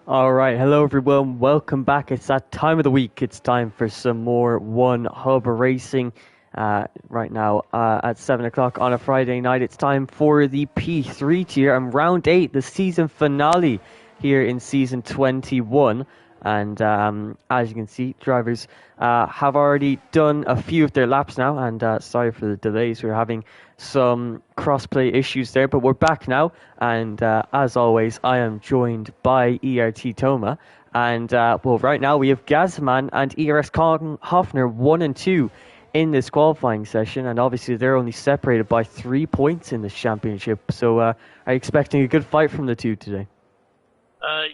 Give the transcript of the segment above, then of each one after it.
All right, hello everyone. Welcome back. It's that time of the week. It's time for some more One Hub Racing. Right now at 7 o'clock on a Friday night, it's time for the P3 tier and round 8, the season finale here in season 21. And as you can see, drivers have already done a few of their laps now. And sorry for the delays. We're having some crossplay issues there, but we're back now. And as always, I am joined by ERT Toma. And well, right now we have Gazman and ERS Kong Hoffner 1 and 2 in this qualifying session, and obviously they're only separated by 3 points in this championship. So are you expecting a good fight from the two today?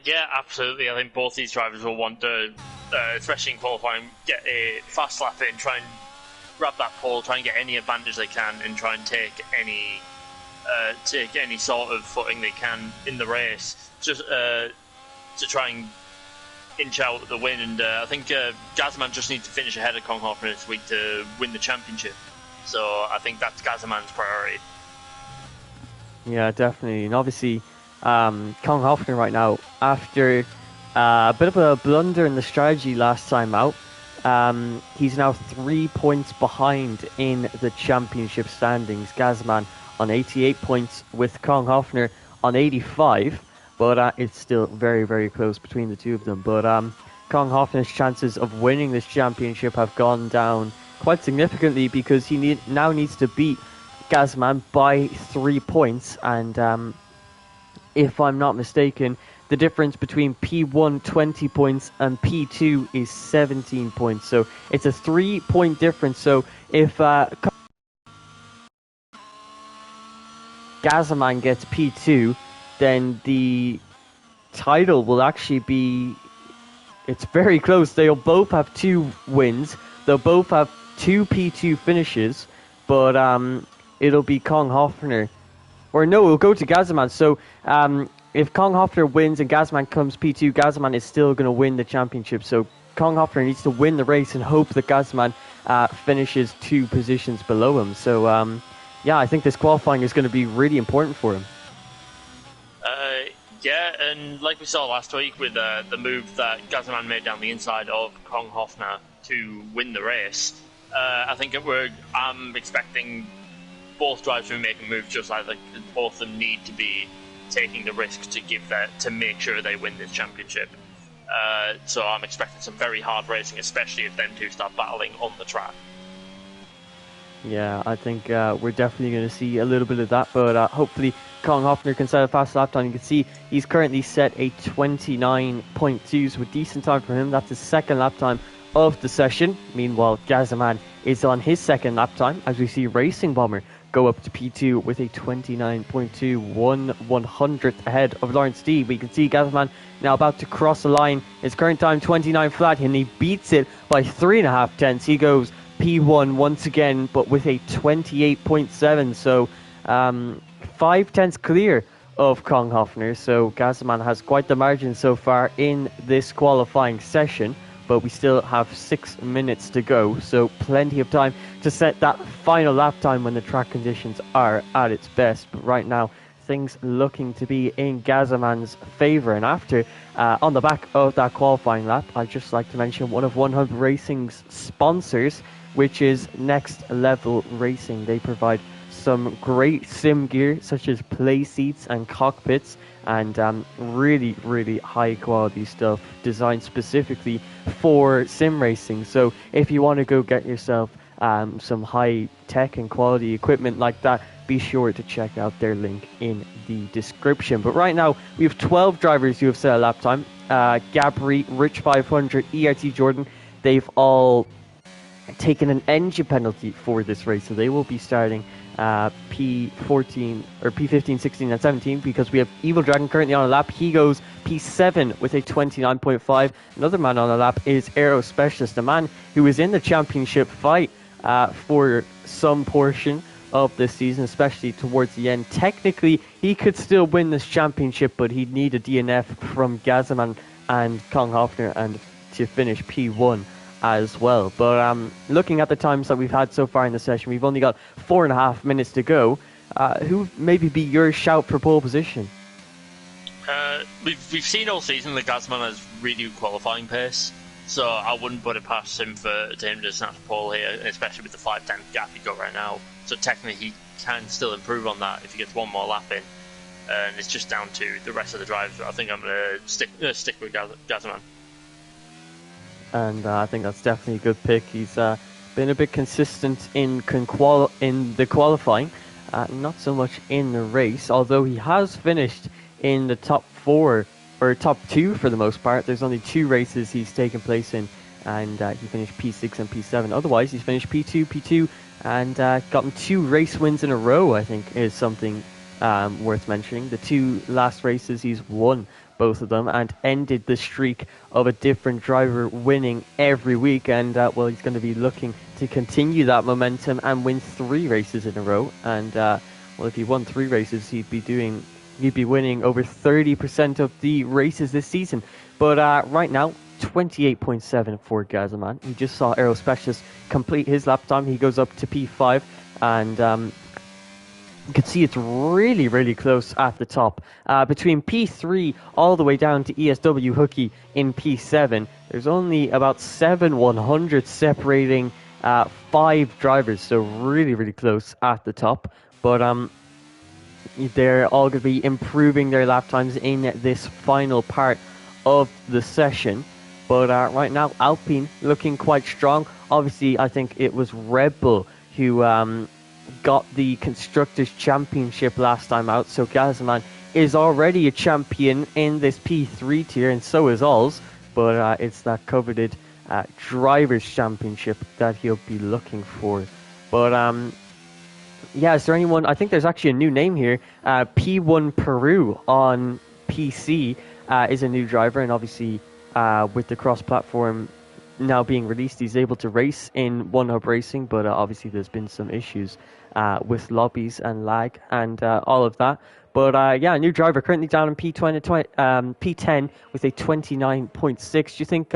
Yeah, absolutely. I think both these drivers will want to, especially in qualifying, get a fast lap in, try and grab that pole, try and get any advantage they can, and try and take any sort of footing they can in the race, just to try and inch out the win. And I think Gazman just needs to finish ahead of Kong Hoffner this week to win the championship. So I think that's Gazman's priority. Yeah, definitely. And obviously, Kong Hoffner right now, after a bit of a blunder in the strategy last time out, he's now 3 points behind in the championship standings. Gazman on 88 points with Kong Hoffner on 85. But it's still very, very close between the two of them. But Kong Hoffner's chances of winning this championship have gone down quite significantly because he now needs to beat Gazman by 3 points. And if I'm not mistaken, the difference between P1 20 points and P2 is 17 points. So it's a 3-point difference. So if Gazman gets P2, then the title will actually be... It's very close. They'll both have 2 wins. They'll both have 2 P2 finishes. But it'll be Kong Hoffner. Or no, it'll go to Gazman. So if Kong Hoffner wins and Gazman comes P2, Gazman is still going to win the championship. So Kong Hoffner needs to win the race and hope that Gazman finishes 2 positions below him. So yeah, I think this qualifying is going to be really important for him. Yeah, and like we saw last week with the move that Gazman made down the inside of Kong Hoffner to win the race, I think I'm expecting both drivers to be making moves just like both of them need to be taking the risk to make sure they win this championship. So I'm expecting some very hard racing, especially if them two start battling on the track. Yeah, I think we're definitely going to see a little bit of that, but hopefully Kong Hoffner can set a fast lap time. You can see he's currently set a 29.2, so a decent time for him. That's his second lap time of the session. Meanwhile, Gazman is on his second lap time, as we see Racing Bomber go up to P2 with a 29.2, 1/100th ahead of Lawrence D. But you can see Gazman now about to cross the line. His current time 29 flat, and he beats it by 3.5 tenths. He goes P1 once again, but with a 28.7, so 5 tenths clear of Kong Hoffner. So Gazman has quite the margin so far in this qualifying session, but we still have 6 minutes to go, so plenty of time to set that final lap time when the track conditions are at its best. But right now, things looking to be in Gazman's favour. And after, on the back of that qualifying lap, I'd just like to mention one of 100 Racing's sponsors, which is Next Level Racing. They provide some great sim gear, such as play seats and cockpits, and really, really high quality stuff designed specifically for sim racing. So if you want to go get yourself some high tech and quality equipment like that, be sure to check out their link in the description. But right now, we have 12 drivers who have set a lap time. Gabri, Rich 500, ERT Jordan, they've all taken an engine penalty for this race, so they will be starting P14 or P15, 16 and 17, because we have Evil Dragon currently on a lap. He goes P7 with a 29.5. Another man on a lap is Aero Specialist, a man who is in the championship fight for some portion of this season, especially towards the end. Technically, he could still win this championship, but he'd need a DNF from Gazman and Kong Hoffner and to finish P1 as well. But looking at the times that we've had so far in the session, we've only got 4.5 minutes to go. Who maybe be your shout for pole position? we've seen all season that Gazman has really good qualifying pace, so I wouldn't put it past him to him to snatch a pole here, especially with the 5-10 gap he's got right now. So technically he can still improve on that if he gets one more lap in, and it's just down to the rest of the drivers. I think I'm going to stick with Gazman. And I think that's definitely a good pick. He's been a bit consistent in the qualifying, not so much in the race, although he has finished in the top 4 or top 2 for the most part. There's only 2 races he's taken place in, and he finished P6 and P7. Otherwise, he's finished P2, P2, and gotten 2 race wins in a row, I think, is something worth mentioning. The 2 last races, he's won both of them and ended the streak of a different driver winning every week. And, well, he's going to be looking to continue that momentum and win 3 races in a row. And, well, if he won 3 races, he'd be winning over 30% of the races this season. But right now, 28.7 for Gazman. He just saw Aero Specialist complete his lap time. He goes up to P5, and you can see it's really, really close at the top. Between P3 all the way down to ESW Hookie in P7, there's only about 7/100 separating 5 drivers, so really, really close at the top. But they're all going to be improving their lap times in this final part of the session. But right now, Alpine looking quite strong. Obviously, I think it was Red Bull who got the Constructors' Championship last time out. So Gazman is already a champion in this P3 tier, and so is Alls. But it's that coveted Drivers' Championship that he'll be looking for. But yeah, is there anyone? I think there's actually a new name here. P1 Peru on PC is a new driver, and obviously with the cross-platform now being released, he's able to race in One Hub Racing, but obviously there's been some issues with lobbies and lag and all of that. But yeah, a new driver currently down in P10 with a 29.6. Do you think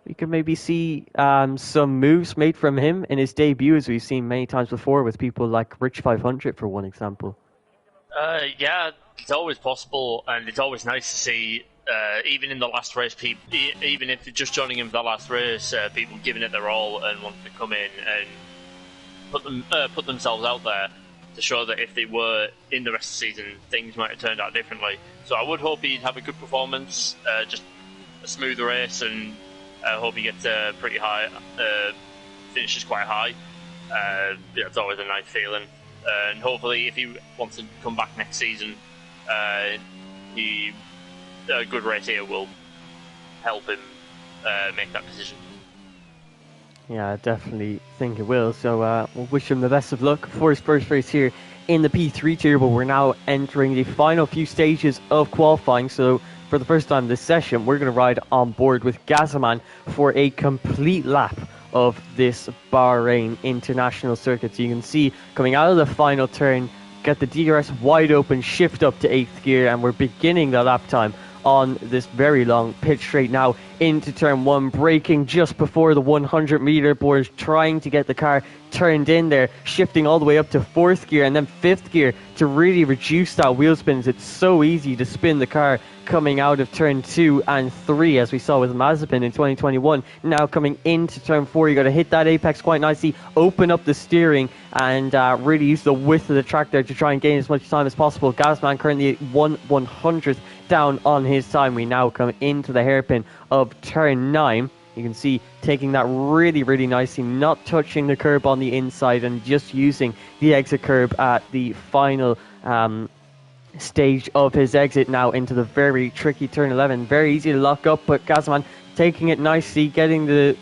we could maybe see some moves made from him in his debut, as we've seen many times before with people like Rich 500, for one example? Yeah, it's always possible, and it's always nice to see, even in the last race, even if you're just joining in for that last race, people giving it their all and wanting to come in and put themselves out there to show that if they were in the rest of the season, things might have turned out differently. So I would hope he'd have a good performance, just a smooth race, and I hope he gets pretty high, finishes quite high. It's always a nice feeling. And hopefully, if he wants to come back next season, a good race here will help him make that decision. Yeah, I definitely think it will. So we'll wish him the best of luck for his first race here in the P3 tier. But we're now entering the final few stages of qualifying. So for the first time this session, we're going to ride on board with Gazman for a complete lap of this Bahrain International Circuit. So you can see coming out of the final turn, get the DRS wide open, shift up to 8th gear, and we're beginning the lap time on this very long pit straight now into turn 1, braking just before the 100-meter board, trying to get the car turned in there, shifting all the way up to 4th gear and then 5th gear to really reduce that wheel spins. It's so easy to spin the car coming out of turn 2 and 3, as we saw with Mazepin in 2021. Now coming into turn 4, you got to hit that apex quite nicely, open up the steering, and really use the width of the track there to try and gain as much time as possible. Gazman currently 1/100th down on his time. We now come into the hairpin of turn 9. You can see taking that really, really nicely, not touching the curb on the inside and just using the exit curb at the final stage of his exit now into the very tricky turn 11. Very easy to lock up, but Gazman taking it nicely, getting the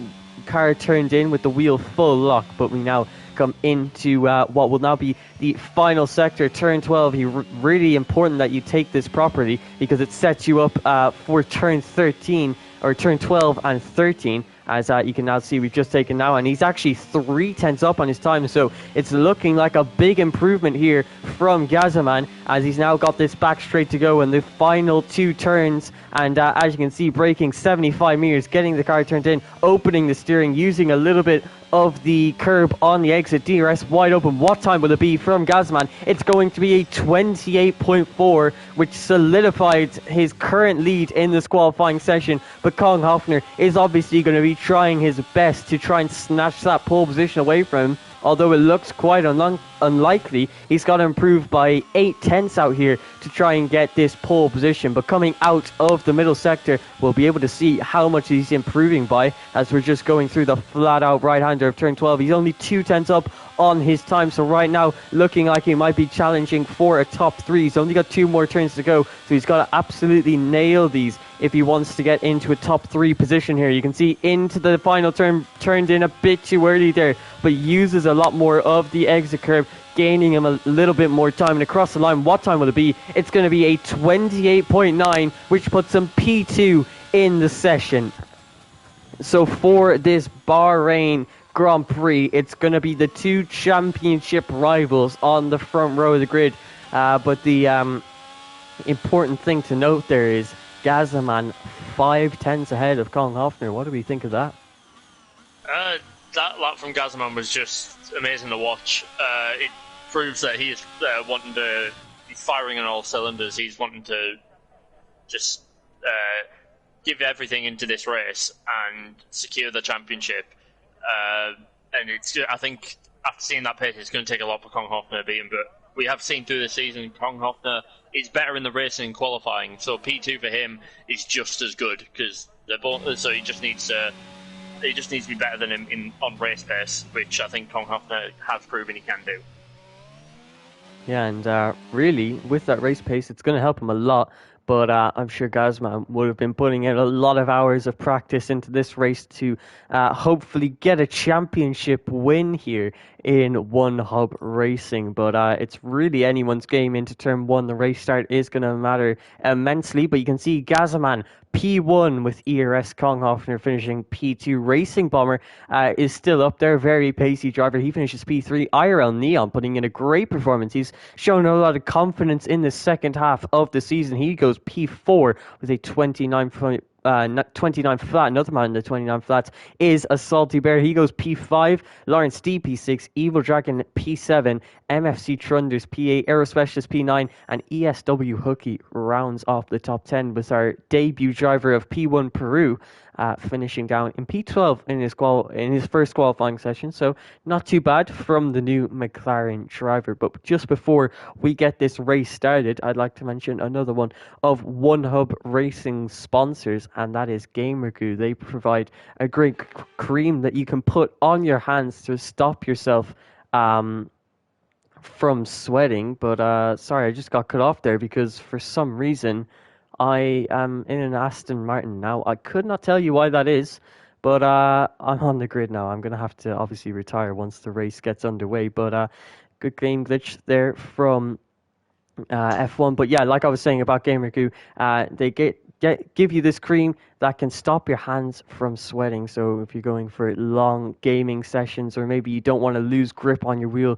car turned in with the wheel full lock. But we now come into what will now be the final sector, turn 12. Really important that you take this properly because it sets you up for turn 13 or turn 12 and 13, as you can now see we've just taken now, and he's actually 3/10 up on his time, so it's looking like a big improvement here from Gazman, as he's now got this back straight to go in the final 2 turns. And as you can see, braking 75 meters, getting the car turned in, opening the steering, using a little bit of the curb on the exit. DRS wide open. What time will it be from Gazman? It's going to be a 28.4, which solidified his current lead in this qualifying session. But Kong Hofner is obviously going to be trying his best to try and snatch that pole position away from him. Although it looks quite unlikely, he's got to improve by 8/10 out here to try and get this pole position. But coming out of the middle sector, we'll be able to see how much he's improving by as we're just going through the flat-out right-hander of turn 12. He's only 2/10 up on his time, so right now looking like he might be challenging for a top 3. He's only got 2 more turns to go, so he's got to absolutely nail these if he wants to get into a top 3 position here. You can see into the final turn, turned in a bit too early there, but uses a lot more of the exit curve, gaining him a little bit more time. And across the line, what time will it be? It's going to be a 28.9, which puts him P2 in the session. So for this Bahrain Grand Prix, it's going to be the 2 championship rivals on the front row of the grid. But the important thing to note there is Gazaman 5/10 ahead of Kong Hofner. What do we think of that? That lap from Gazaman was just amazing to watch. It proves that he is wanting to be firing on all cylinders. He's wanting to just give everything into this race and secure the championship. And I think after seeing that pace, it's going to take a lot for Kong Hofner to beat him. But we have seen through the season, Kong Hofner is better in the racing and qualifying. So P2 for him is just as good because they're both. So he just needs to be better than him on race pace, which I think Kong Hofner has proven he can do. Yeah, and really, with that race pace, it's going to help him a lot. But I'm sure Gazman would have been putting in a lot of hours of practice into this race to hopefully get a championship win here in One Hub Racing. But it's really anyone's game into turn 1. The race start is going to matter immensely. But you can see Gazman P1 with ERS. Kong Hofner finishing P2. Racing Bomber is still up there. Very pacey driver. He finishes P3. IRL Neon putting in a great performance. He's shown a lot of confidence in the second half of the season. He goes P4 with a 29 flat. Another man in the 29 flats is a Salty Bear. He goes P5. Lawrence D P6. Evil Dragon P7. MFC Trunders P8. Aero Specialist P9. And ESW Hooky rounds off the top 10 with our debut driver of P1 Peru finishing down in P12 in his first qualifying session. So not too bad from the new McLaren driver. But just before we get this race started, I'd like to mention another one of One Hub Racing sponsors, and that is Gamer Goo. They provide a great cream that you can put on your hands to stop yourself from sweating. But sorry, I just got cut off there because for some reason I am in an Aston Martin now. I could not tell you why that is, but I'm on the grid now. I'm going to have to obviously retire once the race gets underway. But good game glitch there from F1. But yeah, like I was saying about Gamer Goo, they give you this cream that can stop your hands from sweating. So if you're going for long gaming sessions, or maybe you don't want to lose grip on your wheel,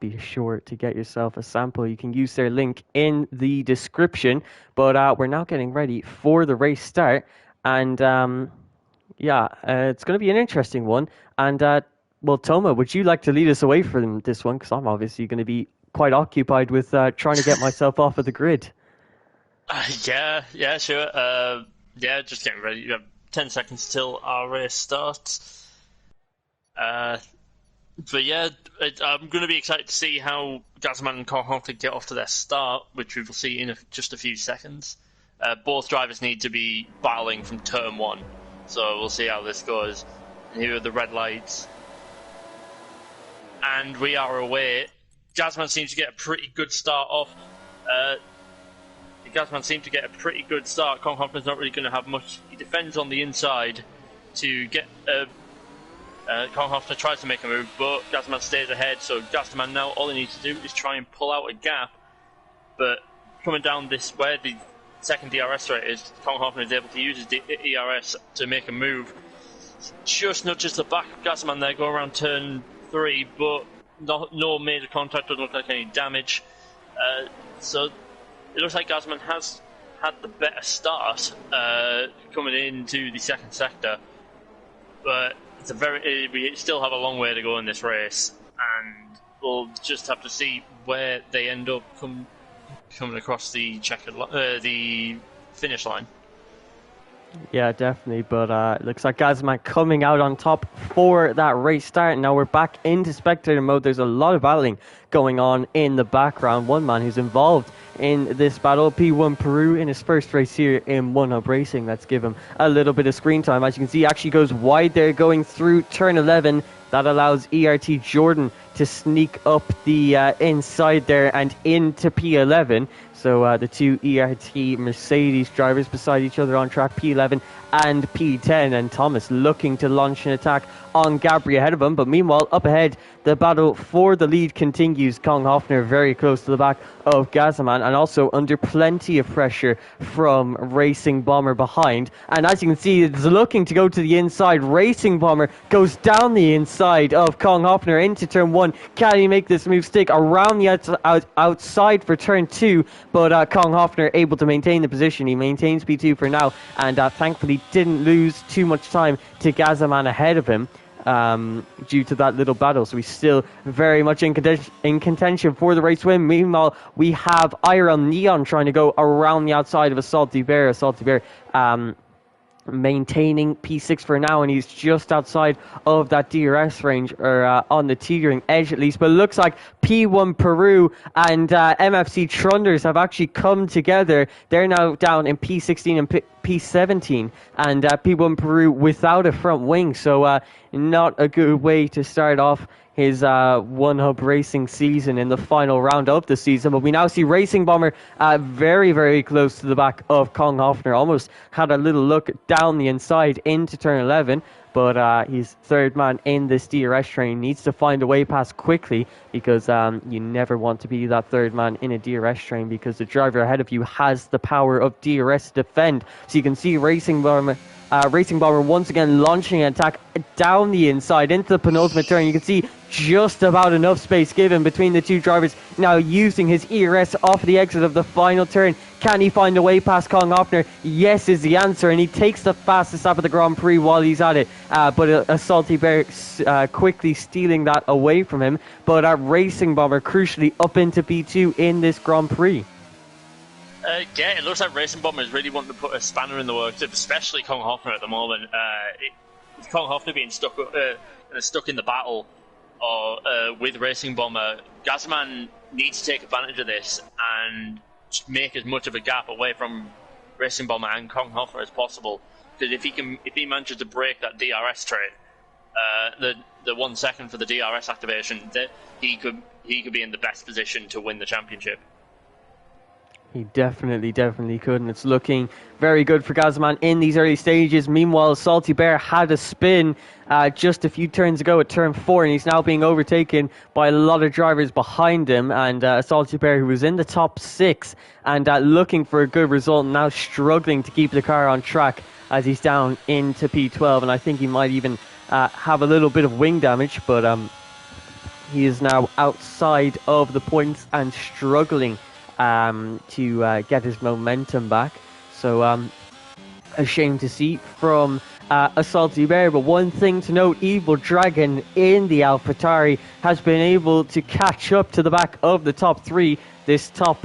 be sure to get yourself a sample. You can use their link in the description. But we're now getting ready for the race start, and it's going to be an interesting one. And well, Toma, would you like to lead us away from this one? Because I'm obviously going to be quite occupied with trying to get myself off of the grid. Yeah, sure. Just getting ready. You have 10 seconds till our race starts. But yeah, I'm going to be excited to see how Gazman and Kong Hofner get off to their start, which we will see in just a few seconds. Both drivers need to be battling from turn 1, so we'll see how this goes. And here are the red lights. And we are away. Gazman seems to get a pretty good start off. Gazman seemed to get a pretty good start. Kong Hofner's not really going to have much. He defends on the inside to get. Kong Hofner tries to make a move, but Gazman stays ahead. So Gazman now, all he needs to do is try and pull out a gap. But coming down this way, the second DRS rate is, Kong Hofner is able to use his ERS to make a move. Just nudges the back of Gazman there, go around turn 3, but no major contact, doesn't look like any damage. So it looks like Gazman has had the better start coming into the second sector, but we still have a long way to go in this race, and we'll just have to see where they end up coming across the the finish line. Yeah, definitely, but it looks like Gazman coming out on top for that race start. Now we're back into spectator mode. There's a lot of battling going on in the background. One man who's involved in this battle, P1 Peru, in his first race here in One Hub Racing. Let's give him a little bit of screen time. As you can see, he actually goes wide there going through turn 11. That allows ERT Jordan to sneak up the inside there and into P11. So the two ERT Mercedes drivers beside each other on track, P11 and P10, and Thomas looking to launch an attack on Gabri ahead of him. But meanwhile, up ahead, the battle for the lead continues. Kong Hoffner very close to the back of Gazaman, and also under plenty of pressure from Racing Bomber behind. And as you can see, it's looking to go to the inside. Racing Bomber goes down the inside of Kong Hoffner into turn 1. Can he make this move stick around the outside for turn 2? But Kong Hoffner able to maintain the position. He maintains P2 for now, and thankfully didn't lose too much time to Gazaman ahead of him due to that little battle. So he's still very much in contention for the race win. Meanwhile, we have Iron Neon trying to go around the outside of a Salty Bear. Maintaining P6 for now, and he's just outside of that DRS range, or on the teetering edge at least. But it looks like P1 Peru and MFC Trunders have actually come together. They're now down in P16 and P17, and P1 Peru without a front wing, so not a good way to start off his One Hub Racing season in the final round of the season. But we now see Racing Bomber very, very close to the back of Kong Hoffner. Almost had a little look down the inside into turn 11. But he's third man in this DRS train. Needs to find a way past quickly, because you never want to be that third man in a DRS train, because the driver ahead of you has the power of DRS to defend. So you can see Racing Bomber once again launching an attack down the inside into the penultimate turn. You can see just about enough space given between the two drivers. Now using his ERS off the exit of the final turn. Can he find a way past Kong Hoffner? Yes is the answer, and he takes the fastest lap of the Grand Prix while he's at it. But a Salty Bear quickly stealing that away from him. But Racing Bomber crucially up into P2 in this Grand Prix. Yeah, it looks like Racing Bomber is really wanting to put a spanner in the works, especially Kong Hoffner at the moment. With Kong Hoffner being stuck in the battle with Racing Bomber, Gazman needs to take advantage of this and make as much of a gap away from Racing Bomber and Kong Hoffner as possible. Because if he manages to break that DRS trait, the 1 second for the DRS activation, he could be in the best position to win the championship. He definitely could, and it's looking very good for Gazman in these early stages. Meanwhile, Salty Bear had a spin just a few turns ago at turn 4, and he's now being overtaken by a lot of drivers behind him. And Salty Bear, who was in the top 6 and looking for a good result, now struggling to keep the car on track as he's down into P12. And I think he might even have a little bit of wing damage, but he is now outside of the points and struggling to get his momentum back. So a shame to see from a Salty Bear. But one thing to note, Evil Dragon in the AlphaTauri has been able to catch up to the back of the top 3. This top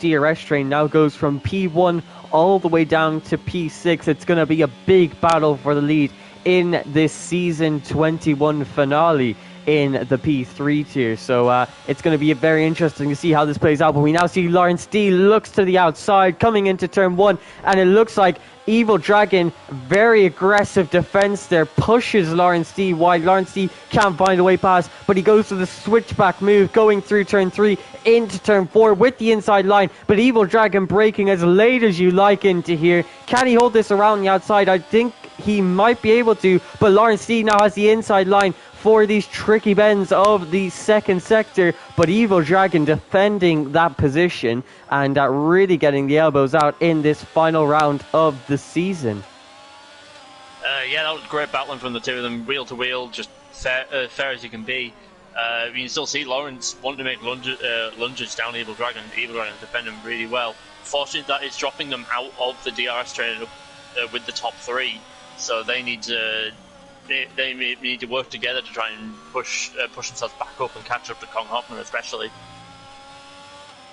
DRS train now goes from P1 all the way down to P6. It's going to be a big battle for the lead in this season 21 finale in the P3 tier. So it's going to be very interesting to see how this plays out. But we now see Lawrence D looks to the outside coming into turn 1, and it looks like Evil Dragon, very aggressive defense there, pushes Lawrence D wide. Lawrence D can't find a way past, but he goes to the switchback move going through turn 3 into turn 4 with the inside line. But Evil Dragon braking as late as you like into here. Can he hold this around the outside? I think he might be able to, but Lawrence D now has the inside line for these tricky bends of the second sector. But Evil Dragon defending that position and really getting the elbows out in this final round of the season. Yeah, that was great battling from the two of them, wheel to wheel, just fair as you can be. You can still see Lawrence wanting to make lunges down Evil Dragon. Evil Dragon defending really well. Fortunately, that is dropping them out of the DRS train with the top 3. So they need to need to work together to try and push themselves back up and catch up to Kong Hoffman, especially.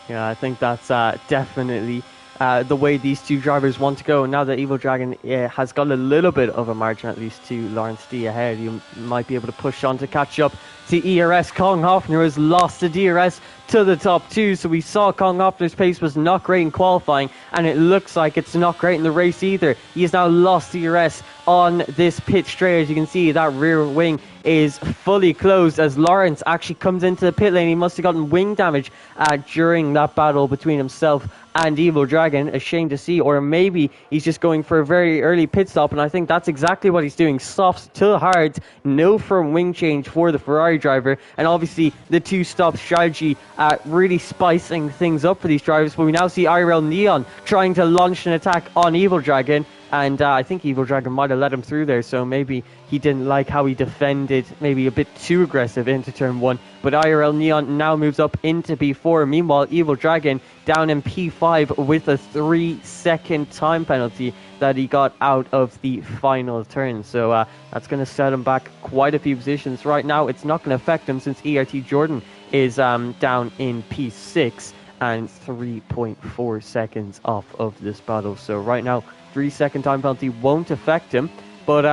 Yeah, I think that's definitely the way these two drivers want to go. Now that Evil Dragon has got a little bit of a margin, at least, to Lawrence D ahead, you might be able to push on to catch up to ERS. Kong Hoffner has lost the DRS to the top 2, so we saw Kong Hoffner's pace was not great in qualifying, and it looks like it's not great in the race either. He has now lost DRS on this pit straight. As you can see, that rear wing is fully closed as Lawrence actually comes into the pit lane. He must have gotten wing damage during that battle between himself and Evil Dragon. A shame to see, or maybe he's just going for a very early pit stop, and I think that's exactly what he's doing. Softs to hards, no firm wing change for the Ferrari driver, and obviously the two-stop strategy really spicing things up for these drivers. But we now see IRL Neon trying to launch an attack on Evil Dragon, and I think Evil Dragon might have let him through there, so maybe he didn't like how he defended, maybe a bit too aggressive into turn 1. But IRL Neon now moves up into P4. Meanwhile, Evil Dragon down in P5 with a 3-second time penalty that he got out of the final turn. So that's going to set him back quite a few positions. Right now, it's not going to affect him since ERT Jordan is down in P6 and 3.4 seconds off of this battle. So right now, 3-second time penalty won't affect him, but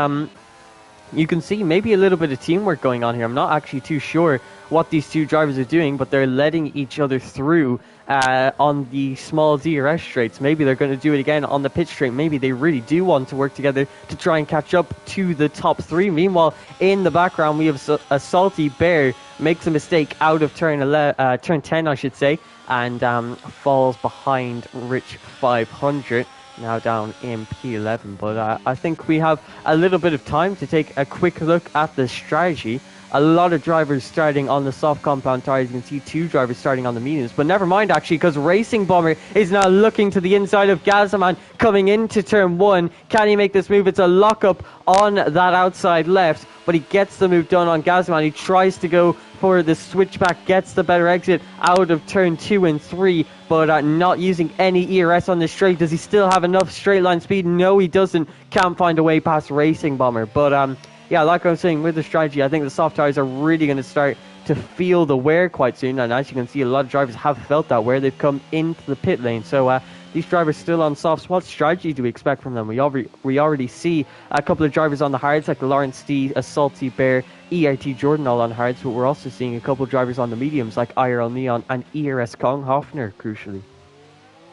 you can see maybe a little bit of teamwork going on here. I'm not actually too sure what these two drivers are doing, but they're letting each other through on the small DRS straights. Maybe they're going to do it again on the pit straight. Maybe they really do want to work together to try and catch up to the top 3. Meanwhile, in the background, we have a Salty Bear makes a mistake out of turn 10, I should say, and falls behind Rich 500. Now down in P11, but I think we have a little bit of time to take a quick look at the strategy. A lot of drivers starting on the soft compound tires. You can see 2 drivers starting on the mediums, but never mind actually, because Racing Bomber is now looking to the inside of Gazaman coming into turn 1. Can he make this move? It's a lockup on that outside left, but he gets the move done on Gazaman. He tries to go for the switchback, gets the better exit out of turn 2 and 3, but not using any ERS on the straight. Does he still have enough straight line speed? No, he doesn't. Can't find a way past Racing Bomber. But yeah, like I was saying, with the strategy, I think the soft tires are really going to start to feel the wear quite soon. And as you can see, a lot of drivers have felt that wear. They've come into the pit lane. So these drivers still on softs. What strategy do we expect from them? We already see a couple of drivers on the hards, like the Lawrence D, a Salty Bear, ERT Jordan all on hards. But we're also seeing a couple of drivers on the mediums, like IRL Neon and ERS Kong Hoffner, crucially.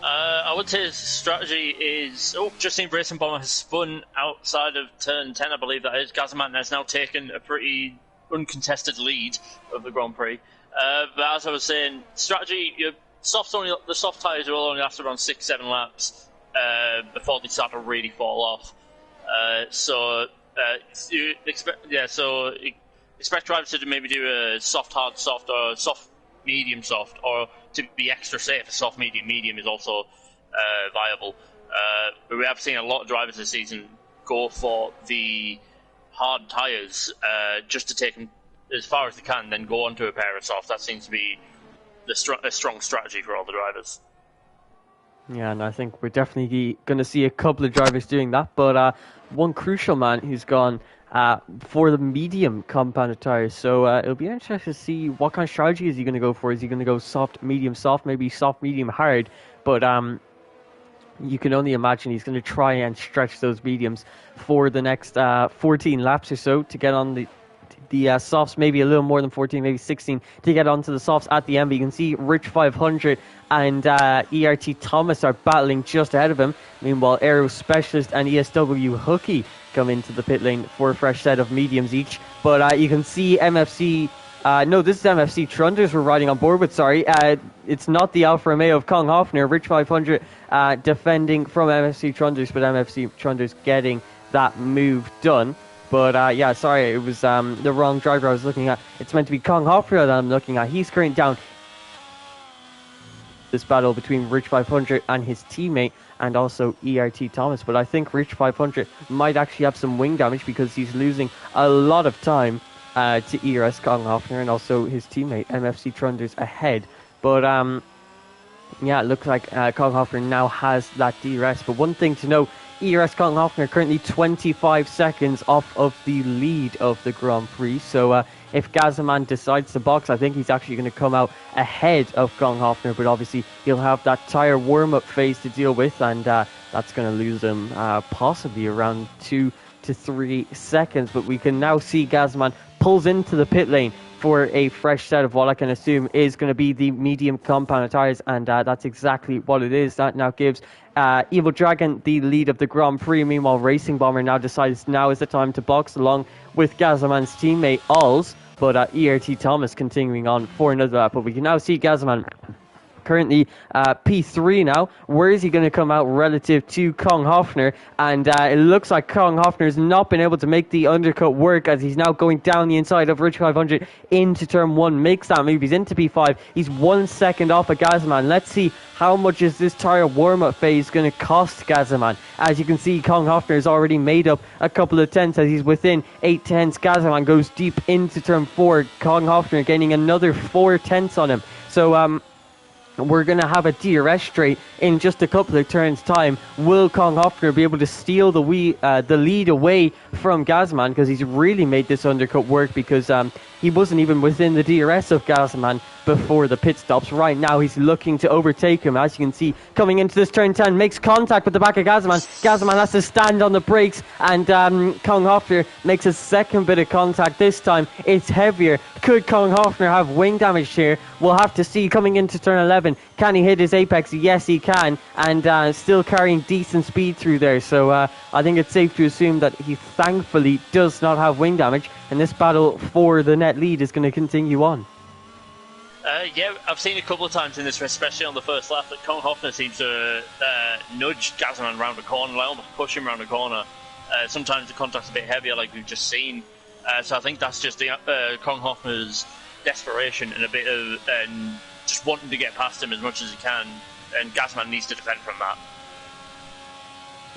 I would say his strategy is... Oh, just seen Racing Bomber has spun outside of turn 10, I believe that is. Gazaman has now taken a pretty uncontested lead of the Grand Prix. But as I was saying, strategy, the soft tyres will only last around 6-7 laps before they start to really fall off. So expect drivers to maybe do a soft, hard, soft, or soft, medium, soft, or to be extra safe, a soft, medium, medium is also viable. But we have seen a lot of drivers this season go for the hard tyres just to take them as far as they can, then go onto a pair of soft. That seems to be a strong strategy for all the drivers. Yeah, and I think we're definitely going to see a couple of drivers doing that. But one crucial man who's gone for the medium compounded tires. So it'll be interesting to see what kind of strategy is he going to go for. Is he going to go soft, medium, soft, maybe soft, medium, hard? But you can only imagine he's going to try and stretch those mediums for the next 14 laps or so to get on the softs, maybe a little more than 14, maybe 16 to get onto the softs at the end. But you can see Rich 500 and ERT Thomas are battling just ahead of him. Meanwhile, Aero Specialist and ESW Hooky come into the pit lane for a fresh set of mediums each. But you can see MFC... no, this is MFC Trunders we're riding on board with, sorry. It's not the Alfa Romeo of Kong Hoffner. Rich 500 defending from MFC Trunders, but MFC Trunders getting that move done. But yeah, sorry, it was the wrong driver I was looking at. It's meant to be Kong Hoffner that I'm looking at. He's currently down this battle between Rich 500 and his teammate, and also ERT Thomas. But I think Rich 500 might actually have some wing damage because he's losing a lot of time to ERS Konghofner and also his teammate MFC Trunders ahead. But yeah, it looks like Konghofner now has that DRS. But one thing to know, ERS Konghofner currently 25 seconds off of the lead of the Grand Prix. So if Gazaman decides to box, I think he's actually going to come out ahead of Konghofner. But obviously, he'll have that tyre warm-up phase to deal with, and that's going to lose him possibly around 2 to 3 seconds. But we can now see Gazaman pulls into the pit lane for a fresh set of what I can assume is going to be the medium compound tyres, and that's exactly what it is. That now gives Evil Dragon the lead of the Grand Prix. Meanwhile, Racing Bomber now decides now is the time to box along with Gazaman's teammate Alls, but ERT Thomas continuing on for another lap. But we can now see Gazaman currently P3 now. Where is he going to come out relative to Konghofner? And it looks like Konghofner has not been able to make the undercut work, as he's now going down the inside of Ridge 500 into turn 1. Makes that move. He's into P5. He's 1 second off of Gazaman. Let's see how much is this tyre warm-up phase going to cost Gazaman. As you can see, Konghofner has already made up a couple of tenths as he's within 8 tenths. Gazaman goes deep into turn 4. Konghofner gaining another 4 tenths on him. So we're going to have a DRS straight in just a couple of turns' time. Will Konghofner be able to steal the lead away from Gazaman? Because he's really made this undercut work, because he wasn't even within the DRS of Gazaman before the pit stops. Right now, he's looking to overtake him. As you can see, coming into this turn 10, makes contact with the back of Gazaman. Gazaman has to stand on the brakes, and Konghofner makes a second bit of contact. This time, it's heavier. Could Konghofner have wing damage here? We'll have to see. Coming into turn 11, can he hit his apex? Yes, he can, and still carrying decent speed through there. So I think it's safe to assume that he thankfully does not have wing damage, and this battle for the net lead is going to continue on. Yeah, I've seen a couple of times in this race, especially on the first lap, that Konghofner seems to nudge Gazaman around the corner, like almost push him around the corner. Sometimes the contact's a bit heavier, like we've just seen. So I think that's just the Konghofner's desperation and a bit of just wanting to get past him as much as he can, and Gazaman needs to defend from that.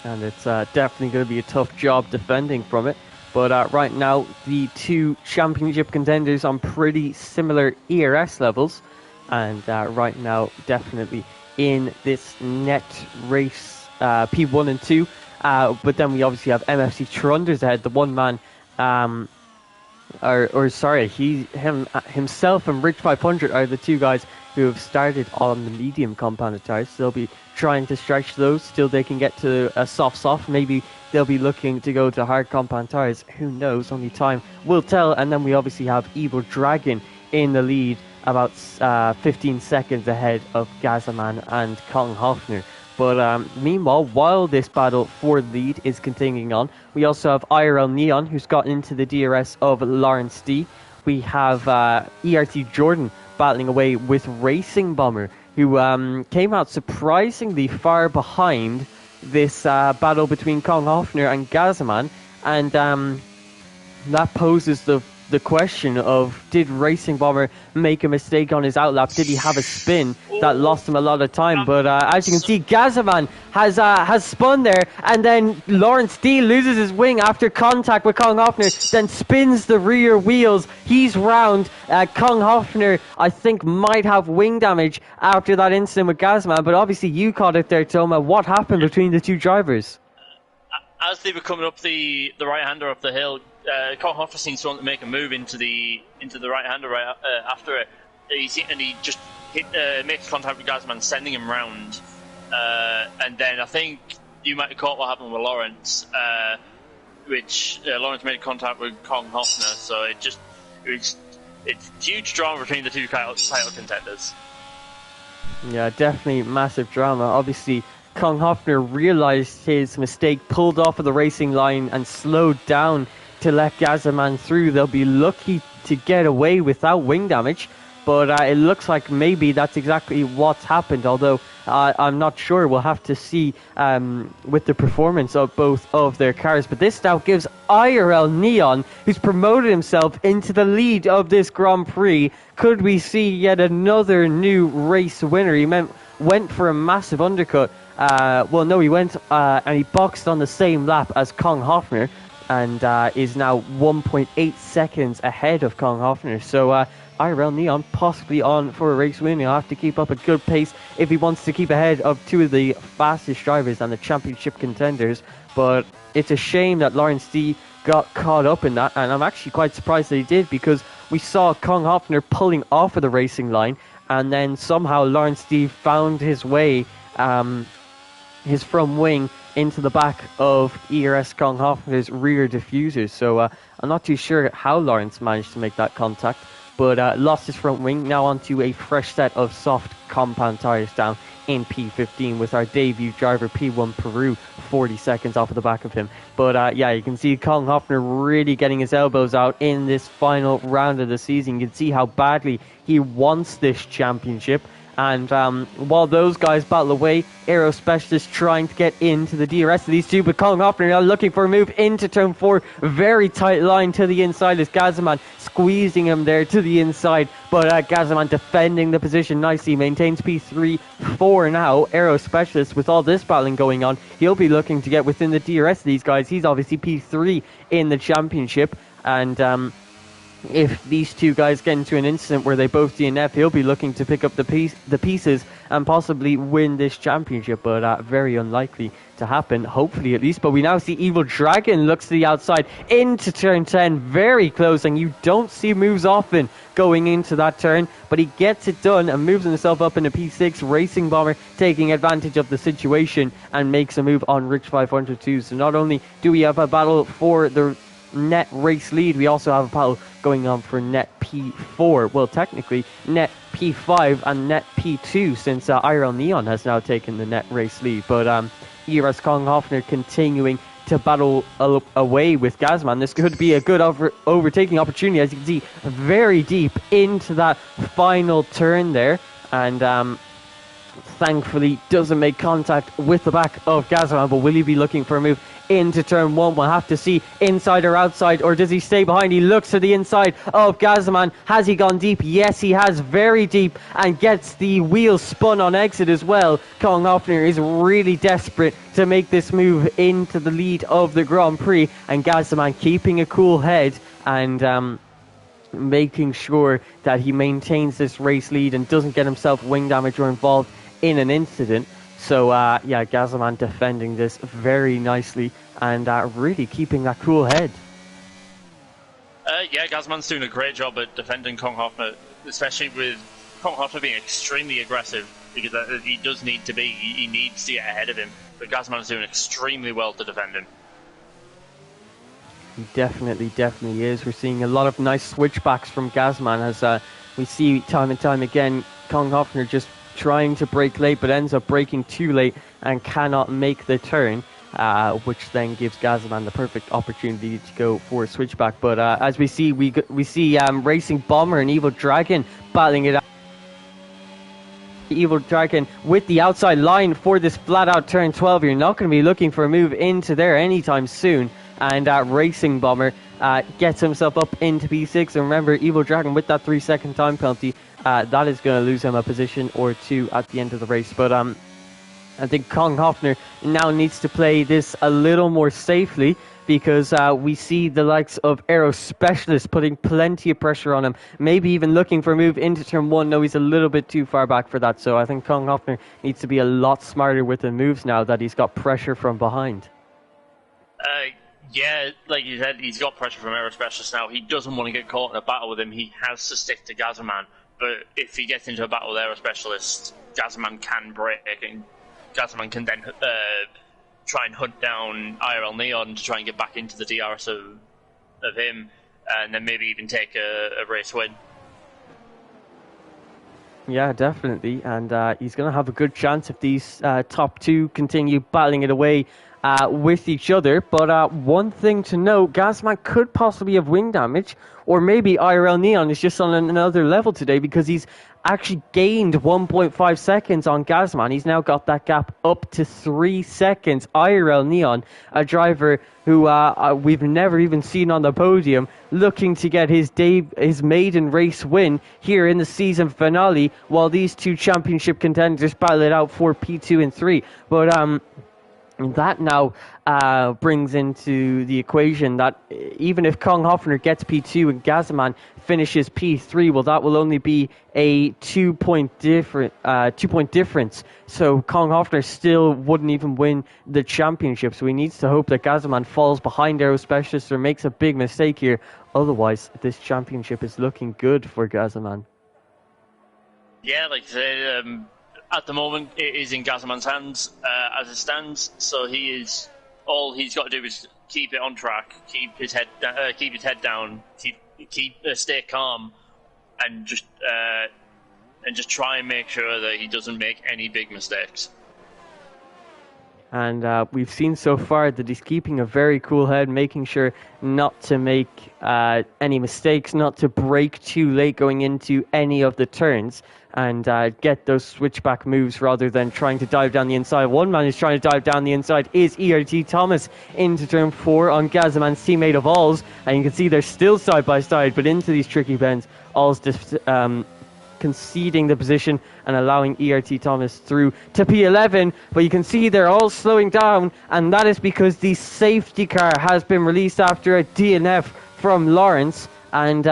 And it's definitely going to be a tough job defending from it. But right now, the two championship contenders on pretty similar ERS levels. And right now, definitely in this net race, P1 and 2. But then we obviously have MFC Trunders ahead. The one man, himself and Rich 500 are the two guys who have started on the medium compounded tires. So they'll be trying to stretch those till they can get to a soft. Maybe they'll be looking to go to hard compound tires. Who knows? Only time will tell. And then we obviously have Evil Dragon in the lead, about 15 seconds ahead of Gazaman and Konghofner. But meanwhile, while this battle for the lead is continuing on, we also have IRL Neon, who's got into the DRS of Lawrence D. We have ERT Jordan battling away with Racing Bomber, who came out surprisingly far behind this battle between Konghofner and Gazaman. And that poses the question of, did Racing Bomber make a mistake on his outlap? Did he have a spin that lost him a lot of time? But as you can see, Gazaman has spun there, and then Lawrence D loses his wing after contact with Konghofner, then spins the rear wheels. He's round. Konghofner, I think, might have wing damage after that incident with Gazaman, but obviously you caught it there, Toma. What happened between the two drivers? As they were coming up the right-hander up the hill, Konghofner seems to want to make a move into the right-hander right after it. He just makes contact with Gazaman, sending him round. And then I think you might have caught what happened with Lawrence, which Lawrence made contact with Konghofner. So it's huge drama between the two title contenders. Yeah, definitely massive drama. Obviously, Konghofner realised his mistake, pulled off of the racing line and slowed down to let Gazaman through. They'll be lucky to get away without wing damage, but it looks like maybe that's exactly what's happened, although I'm not sure. We'll have to see with the performance of both of their cars. But this now gives IRL Neon, who's promoted himself into the lead of this Grand Prix. Could we see yet another new race winner? He went for a massive undercut. He went and he boxed on the same lap as Konghofner. and is now 1.8 seconds ahead of Kong Hoffner. So IRL Neon possibly on for a race win. He'll have to keep up a good pace if he wants to keep ahead of two of the fastest drivers and the championship contenders. But it's a shame that Lawrence D got caught up in that, and I'm actually quite surprised that he did, because we saw Kong Hoffner pulling off of the racing line, and then somehow Lawrence D found his way, his front wing, into the back of ERS Kong Hoffner's rear diffusers. So I'm not too sure how Lawrence managed to make that contact, but lost his front wing. Now onto a fresh set of soft compound tyres down in P15 with our debut driver P1 Peru 40 seconds off of the back of him. But yeah, you can see Kong Hoffner really getting his elbows out in this final round of the season. You can see how badly he wants this championship. And while those guys battle away, Aero Specialist trying to get into the DRS of these two, but Kong Hoffner now looking for a move into turn 4. Very tight line to the inside as Gazaman squeezing him there to the inside, but Gazaman defending the position nicely, maintains P3-4 now. Aero Specialist, with all this battling going on, he'll be looking to get within the DRS of these guys. He's obviously P3 in the championship, and if these two guys get into an incident where they both DNF, he'll be looking to pick up the pieces and possibly win this championship, but very unlikely to happen, hopefully at least. But we now see Evil Dragon looks to the outside into turn 10, very close, and you don't see moves often going into that turn, but he gets it done and moves himself up into P6. Racing Bomber taking advantage of the situation and makes a move on Rich 500 too. So not only do we have a battle for the net race lead, we also have a battle going on for net P4. Well, technically net P5 and net P2, since IRL Neon has now taken the net race lead. But ERS Kong Hoffner continuing to battle away with Gazman. This could be a good overtaking opportunity, as you can see, very deep into that final turn there, and thankfully doesn't make contact with the back of Gazman. But will he be looking for a move into turn 1? We'll have to see, inside or outside, or does he stay behind? He looks to the inside of Gazaman. Has he gone deep? Yes, he has, very deep, and gets the wheel spun on exit as well. Kong Hoffner is really desperate to make this move into the lead of the Grand Prix, and Gazaman keeping a cool head and making sure that he maintains this race lead and doesn't get himself wing damage or involved in an incident. So yeah, Gazaman defending this very nicely and really keeping that cool head. Yeah, Gazaman's doing a great job at defending Kong Hoffner, especially with Kong Hoffner being extremely aggressive, because he does need to be. He needs to get ahead of him, but Gazaman's doing extremely well to defend him. He definitely is. We're seeing a lot of nice switchbacks from Gazaman, as we see time and time again. Kong Hoffner just trying to brake late, but ends up braking too late and cannot make the turn, which then gives Gazaman the perfect opportunity to go for a switchback. But as we see, we see Racing Bomber and Evil Dragon battling it out. Evil Dragon with the outside line for this flat out turn 12. You're not going to be looking for a move into there anytime soon, and Racing Bomber gets himself up into P6. And remember, Evil Dragon with that 3-second time penalty, that is going to lose him a position or two at the end of the race. But I think Kong Hoffner now needs to play this a little more safely, because we see the likes of Aero Specialist putting plenty of pressure on him, maybe even looking for a move into turn 1. No, he's a little bit too far back for that, so I think Kong Hoffner needs to be a lot smarter with the moves now that he's got pressure from behind. Yeah, like you said, he's got pressure from Aero Specialist now. He doesn't want to get caught in a battle with him. He has to stick to Gazaman, but if he gets into a battle with Aero Specialist, Gazaman can break, and Gazaman can then try and hunt down IRL Neon to try and get back into the DRS of him, and then maybe even take a race win. Yeah, definitely, and he's going to have a good chance if these top two continue battling it away with each other. But one thing to note, Gazaman could possibly have wing damage, or maybe IRL Neon is just on another level today, because he's actually gained 1.5 seconds on Gazaman. He's now got that gap up to 3 seconds. IRL Neon, a driver who we've never even seen on the podium, looking to get his maiden race win here in the season finale, while these two championship contenders battle it out for P2 and 3. But And that now brings into the equation that even if Kong Hoffner gets P2 and Gazaman finishes P3, well, that will only be a 2-point difference. So Kong Hoffner still wouldn't even win the championship. So he needs to hope that Gazaman falls behind Aero Specialist or makes a big mistake here. Otherwise, this championship is looking good for Gazaman. Yeah, like I said, at the moment it is in Gazaman's hands as it stands. So all he's got to do is keep it on track, keep his head down, stay calm, and just try and make sure that he doesn't make any big mistakes. And we've seen so far that he's keeping a very cool head, making sure not to make any mistakes, not to brake too late going into any of the turns, and get those switchback moves rather than trying to dive down the inside. One man who's trying to dive down the inside is ERT Thomas into turn 4 on Gazaman's teammate of Alls. And you can see they're still side by side, but into these tricky bends, Alls conceding the position and allowing ERT Thomas through to P11, but you can see they're all slowing down, and that is because the safety car has been released after a DNF from Lawrence, and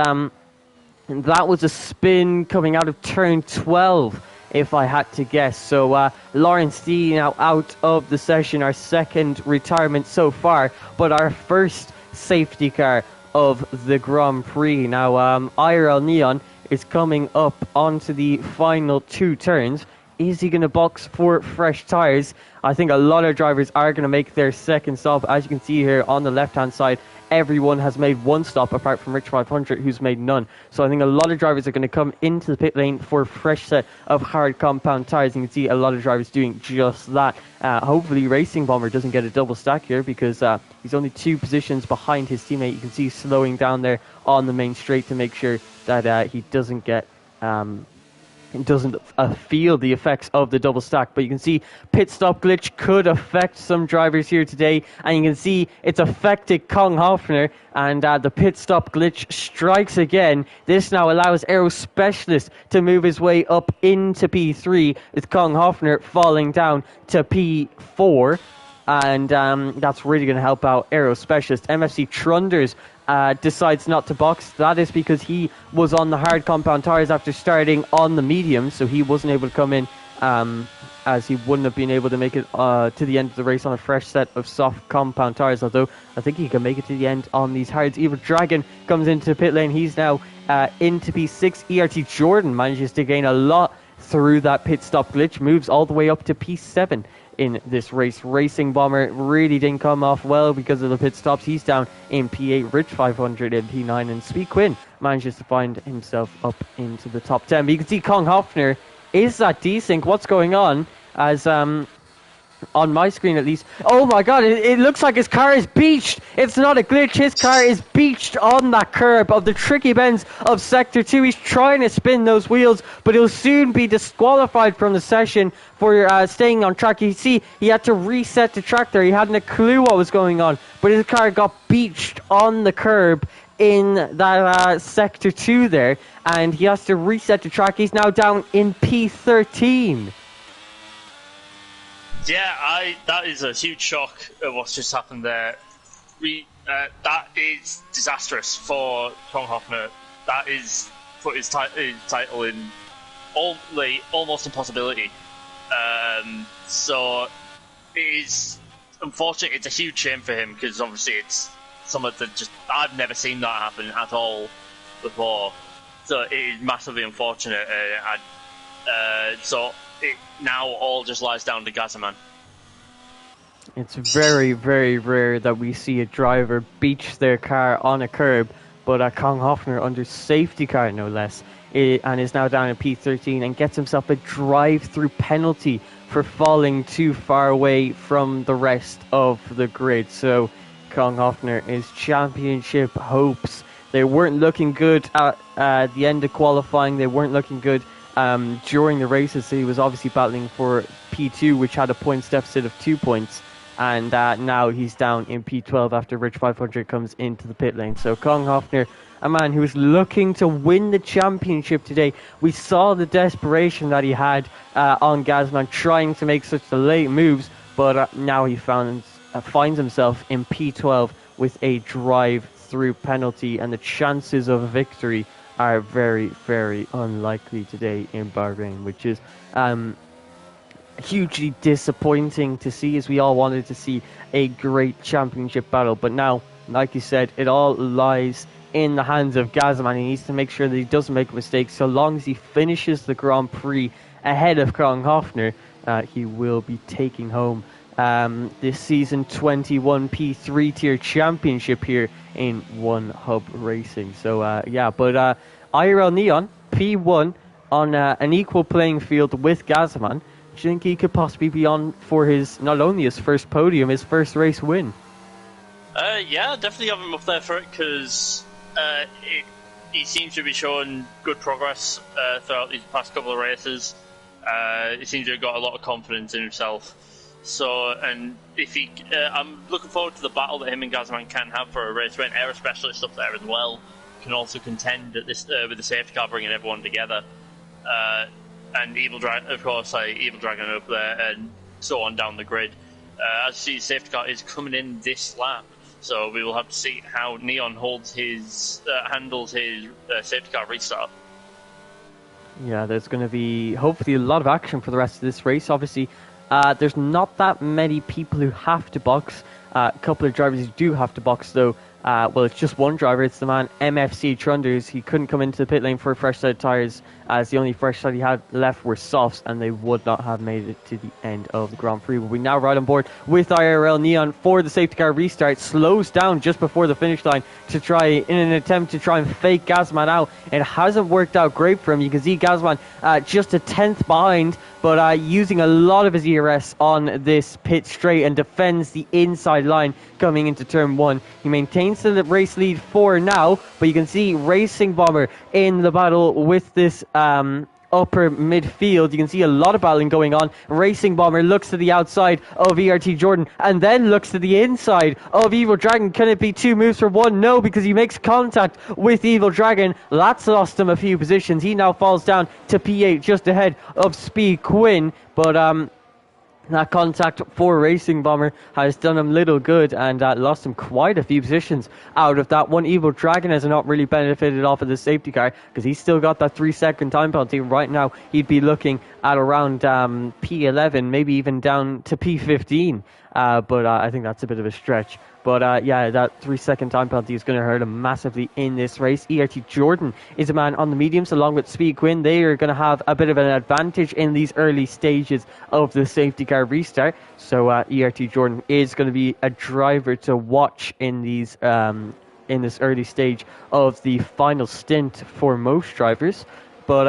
that was a spin coming out of turn 12, if I had to guess. So Lawrence D now out of the session, our second retirement so far, but our first safety car of the Grand Prix. Now IRL Neon is coming up onto the final 2 turns. Is he going to box for fresh tyres? I think a lot of drivers are going to make their second stop. As you can see here on the left-hand side, everyone has made one stop apart from Rich 500, who's made none. So I think a lot of drivers are going to come into the pit lane for a fresh set of hard compound tyres. You can see a lot of drivers doing just that. Hopefully Racing Bomber doesn't get a double stack here, because he's only 2 positions behind his teammate. You can see slowing down there on the main straight to make sure that he doesn't get feel the effects of the double stack. But you can see pit stop glitch could affect some drivers here today, and you can see it's affected Kong Hoffner, and the pit stop glitch strikes again. This now allows Aero Specialist to move his way up into P3, with Kong Hoffner falling down to P4, and that's really going to help out Aero Specialist. MFC Trunders decides not to box. That is because he was on the hard compound tyres after starting on the medium, so he wasn't able to come in, as he wouldn't have been able to make it to the end of the race on a fresh set of soft compound tyres, although I think he can make it to the end on these hards. Evil Dragon comes into the pit lane. He's now into P6. ERT Jordan manages to gain a lot through that pit stop glitch, moves all the way up to P7 in this race. Racing Bomber really didn't come off well because of the pit stops. He's down in P8, Rich 500 in P9, and Speed Quinn manages to find himself up into the top 10. But you can see Kong Hoffner is that desync. What's going on? As on my screen at least. Oh my god, it looks like his car is beached. It's not a glitch. His car is beached on that curb of the tricky bends of Sector 2. He's trying to spin those wheels, but he'll soon be disqualified from the session for staying on track. You see, he had to reset the track there. He hadn't a clue what was going on, but his car got beached on the curb in that Sector 2 there, and he has to reset the track. He's now down in P13. Yeah, that is a huge shock at what's just happened there. That is disastrous for Kong Hoffner. That is put his title in almost impossibility. So it is unfortunate. It's a huge shame for him, because obviously it's something that I've never seen that happen at all before. So it is massively unfortunate. So it now all just lies down to Gazaman. It's very, very rare that we see a driver beach their car on a curb, but Kong Hoffner, under safety car no less, and is now down in P13 and gets himself a drive-through penalty for falling too far away from the rest of the grid. So Kong Hoffner, his championship hopes, they weren't looking good at the end of qualifying. They weren't looking good during the races. So he was obviously battling for P2, which had a points deficit of 2 points, and now he's down in P12 after Rich 500 comes into the pit lane. So Kong Hoffner, a man who was looking to win the championship today. We saw the desperation that he had on Gazaman, trying to make such late moves, but now he finds himself in P12 with a drive-through penalty, and the chances of victory are very, very unlikely today in Bahrain, which is hugely disappointing to see, as we all wanted to see a great championship battle. But now, like you said, it all lies in the hands of Gazman. He needs to make sure that he doesn't make a mistake. So long as he finishes the Grand Prix ahead of Kronhoffner, he will be taking home this season 21 P3 tier championship here in One Hub Racing. So but IRL Neon P1 on an equal playing field with Gazman. Do you think he could possibly be on for not only his first podium, his first race win? Yeah, definitely have him up there for it, because he seems to be showing good progress throughout these past couple of races. He seems to have got a lot of confidence in himself. So, and if I'm looking forward to the battle that him and Gazman can have for a race when Aero Specialist up there as well can also contend at this with the safety car, bringing everyone together. And Evil Dragon, of course, Evil Dragon up there, and so on down the grid. As you see, the safety car is coming in this lap, so we will have to see how Neon handles his safety car restart. Yeah, there's going to be hopefully a lot of action for the rest of this race. Obviously, there's not that many people who have to box. A couple of drivers who do have to box, though. Well, it's just one driver. It's the man MFC Trunders. He couldn't come into the pit lane for a fresh set of tyres, as the only fresh set he had left were softs, and they would not have made it to the end of the Grand Prix. But we now ride on board with IRL Neon for the safety car restart. Slows down just before the finish line in an attempt to try and fake Gazman out. It hasn't worked out great for him. You can see Gazman just a 10th behind, but using a lot of his ERS on this pit straight, and defends the inside line coming into turn 1. He maintains the race lead for now, but you can see Racing Bomber in the battle with this upper midfield. You can see a lot of battling going on. Racing Bomber looks to the outside of ERT Jordan and then looks to the inside of Evil Dragon. Can it be 2 moves for 1? No, because he makes contact with Evil Dragon. That's lost him a few positions. He now falls down to P8, just ahead of Speed Quinn, but that contact for Racing Bomber has done him little good, and lost him quite a few positions out of that one. Evil Dragon has not really benefited off of the safety car, because he's still got that 3-second time penalty. Right now, he'd be looking at around P11, maybe even down to P15. But I think that's a bit of a stretch. But yeah, that 3-second time penalty is going to hurt him massively in this race. ERT Jordan is a man on the mediums along with Speed Quinn. They are going to have a bit of an advantage in these early stages of the safety car restart. So ERT Jordan is going to be a driver to watch in these in this early stage of the final stint for most drivers. But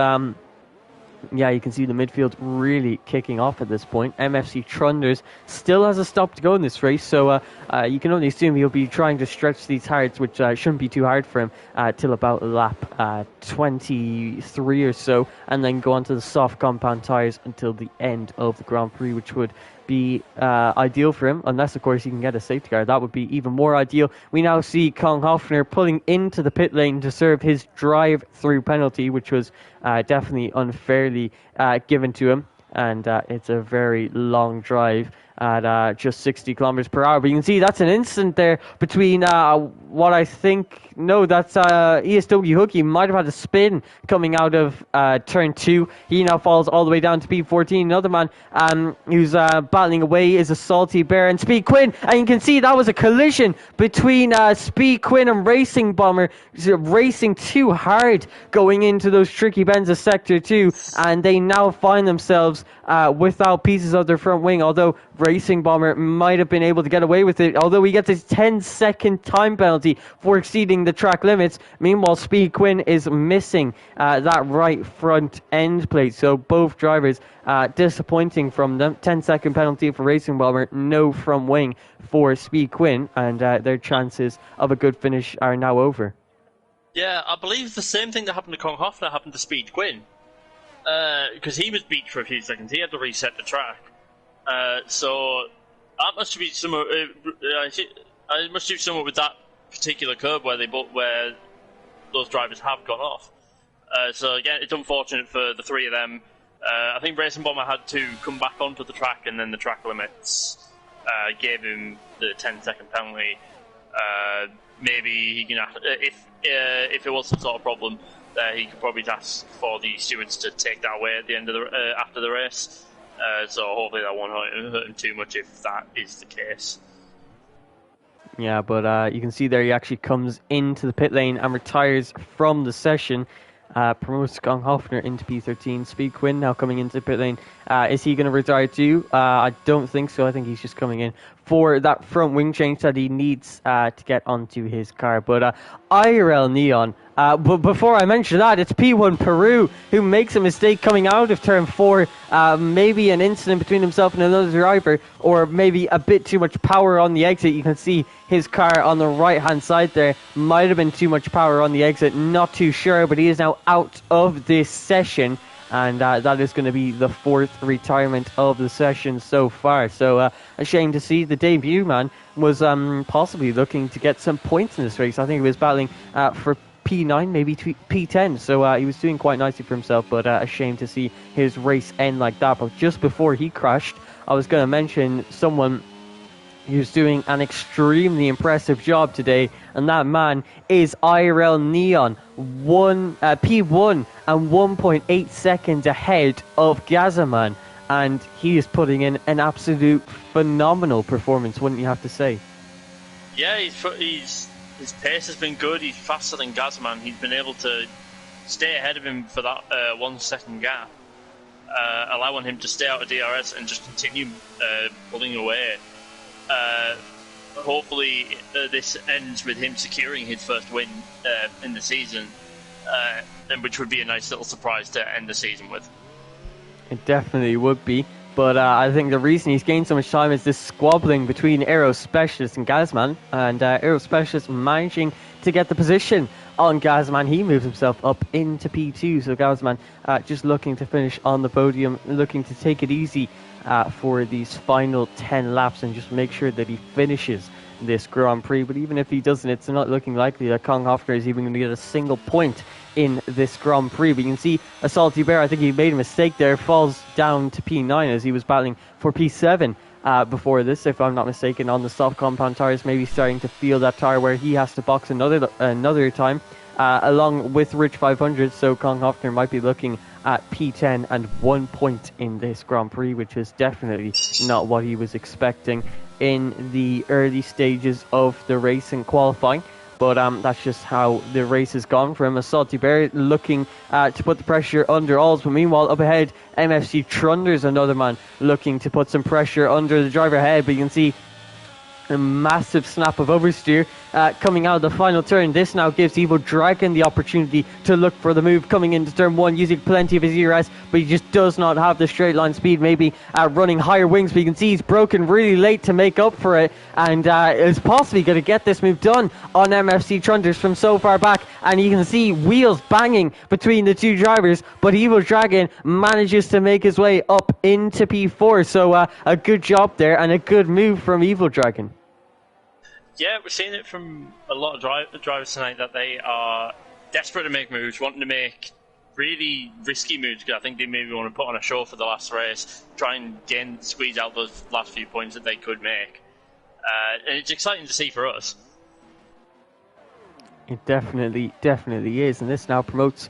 yeah, you can see the midfield really kicking off at this point. MFC Trunders still has a stop to go in this race, so you can only assume he'll be trying to stretch these hards, which shouldn't be too hard for him, till about lap 23 or so, and then go on to the soft compound tyres until the end of the Grand Prix, which would be ideal for him, unless of course he can get a safety car. That would be even more ideal. We now see Kong Hoffner pulling into the pit lane to serve his drive-through penalty, which was definitely unfairly given to him, and it's a very long drive at just 60 kilometers per hour. But you can see that's an instant there between what I think, no, that's ESW Hooky might have had a spin coming out of turn 2. He now falls all the way down to P14. Another man who's battling away is a Salty Bear and Speed Quinn, and you can see that was a collision between Speed Quinn and Racing Bomber, racing too hard going into those tricky bends of Sector 2, and they now find themselves without pieces of their front wing, although Racing Bomber might have been able to get away with it, although he gets his 10-second time penalty for exceeding the track limits. Meanwhile, Speed Quinn is missing that right front end plate, so both drivers disappointing from them. 10-second penalty for Racing Bomber, no front wing for Speed Quinn, and their chances of a good finish are now over. Yeah, I believe the same thing that happened to Kong Hoffner happened to Speed Quinn, because he was beat for a few seconds. He had to reset the track. So that must be somewhere. It must be somewhere with that particular curb where those drivers have gone off. So again, it's unfortunate for the three of them. I think Racing Bomber had to come back onto the track, and then the track limits gave him the 10-second penalty. Maybe he can, if it was some sort of problem, he could probably ask for the stewards to take that away at the end of the after the race. So hopefully that won't hurt him too much if that is the case. Yeah, but you can see there he actually comes into the pit lane and retires from the session. Promotes Gong Hoffner into P13. Speed Quinn now coming into the pit lane. Is he going to retire too? I don't think so. I think he's just coming in for that front wing change that he needs to get onto his car. But IRL Neon. But before I mention that, it's P1 Peru who makes a mistake coming out of turn 4. Maybe an incident between himself and another driver, or maybe a bit too much power on the exit. You can see his car on the right hand side there. Might have been too much power on the exit, not too sure, but he is now out of this session. And that is going to be the 4th retirement of the session so far. So a shame to see. The debut man was possibly looking to get some points in this race. I think he was battling for P9, maybe P10. So he was doing quite nicely for himself, but a shame to see his race end like that. But just before he crashed, I was going to mention someone who's doing an extremely impressive job today, and that man is IRL Neon, P1 and 1.8 seconds ahead of Gazaman, and he is putting in an absolute phenomenal performance, wouldn't you have to say? Yeah, his pace has been good. He's faster than Gazaman. He's been able to stay ahead of him for that 1 second gap, allowing him to stay out of DRS and just continue pulling away. Hopefully this ends with him securing his first win in the season, and which would be a nice little surprise to end the season with. It definitely would be, but I think the reason he's gained so much time is this squabbling between Aero Specialist and Gazman, and Aero Specialist managing to get the position on Gazman. He moves himself up into P2, so Gazman just looking to finish on the podium, looking to take it easy for these final 10 laps and just make sure that he finishes this Grand Prix. But even if he doesn't, it's not looking likely that Kong Hoffner is even going to get a single point in this Grand Prix. But you can see a Salty Bear, I think he made a mistake there, falls down to P9 as he was battling for P7 before this, if I'm not mistaken, on the soft compound tires, maybe starting to feel that tire where he has to box another time along with Rich 500. So Kong Hoffner might be looking at P10 and 1 point in this Grand Prix, which is definitely not what he was expecting in the early stages of the race and qualifying. But that's just how the race has gone for him. A Salty Bear looking to put the pressure under Alls, but meanwhile up ahead MFC Trunder's another man looking to put some pressure under the driver ahead. But you can see a massive snap of oversteer coming out of the final turn. This now gives Evil Dragon the opportunity to look for the move coming into turn 1 using plenty of his ERS, but he just does not have the straight line speed, maybe running higher wings. But you can see he's broken really late to make up for it, and is possibly going to get this move done on MFC Trunders from so far back. And you can see wheels banging between the two drivers, but Evil Dragon manages to make his way up into P4. So a good job there and a good move from Evil Dragon. Yeah, we're seeing it from a lot of drivers tonight that they are desperate to make moves, wanting to make really risky moves, because I think they maybe want to put on a show for the last race, try and squeeze out those last few points that they could make. And it's exciting to see for us. It definitely is, and this now promotes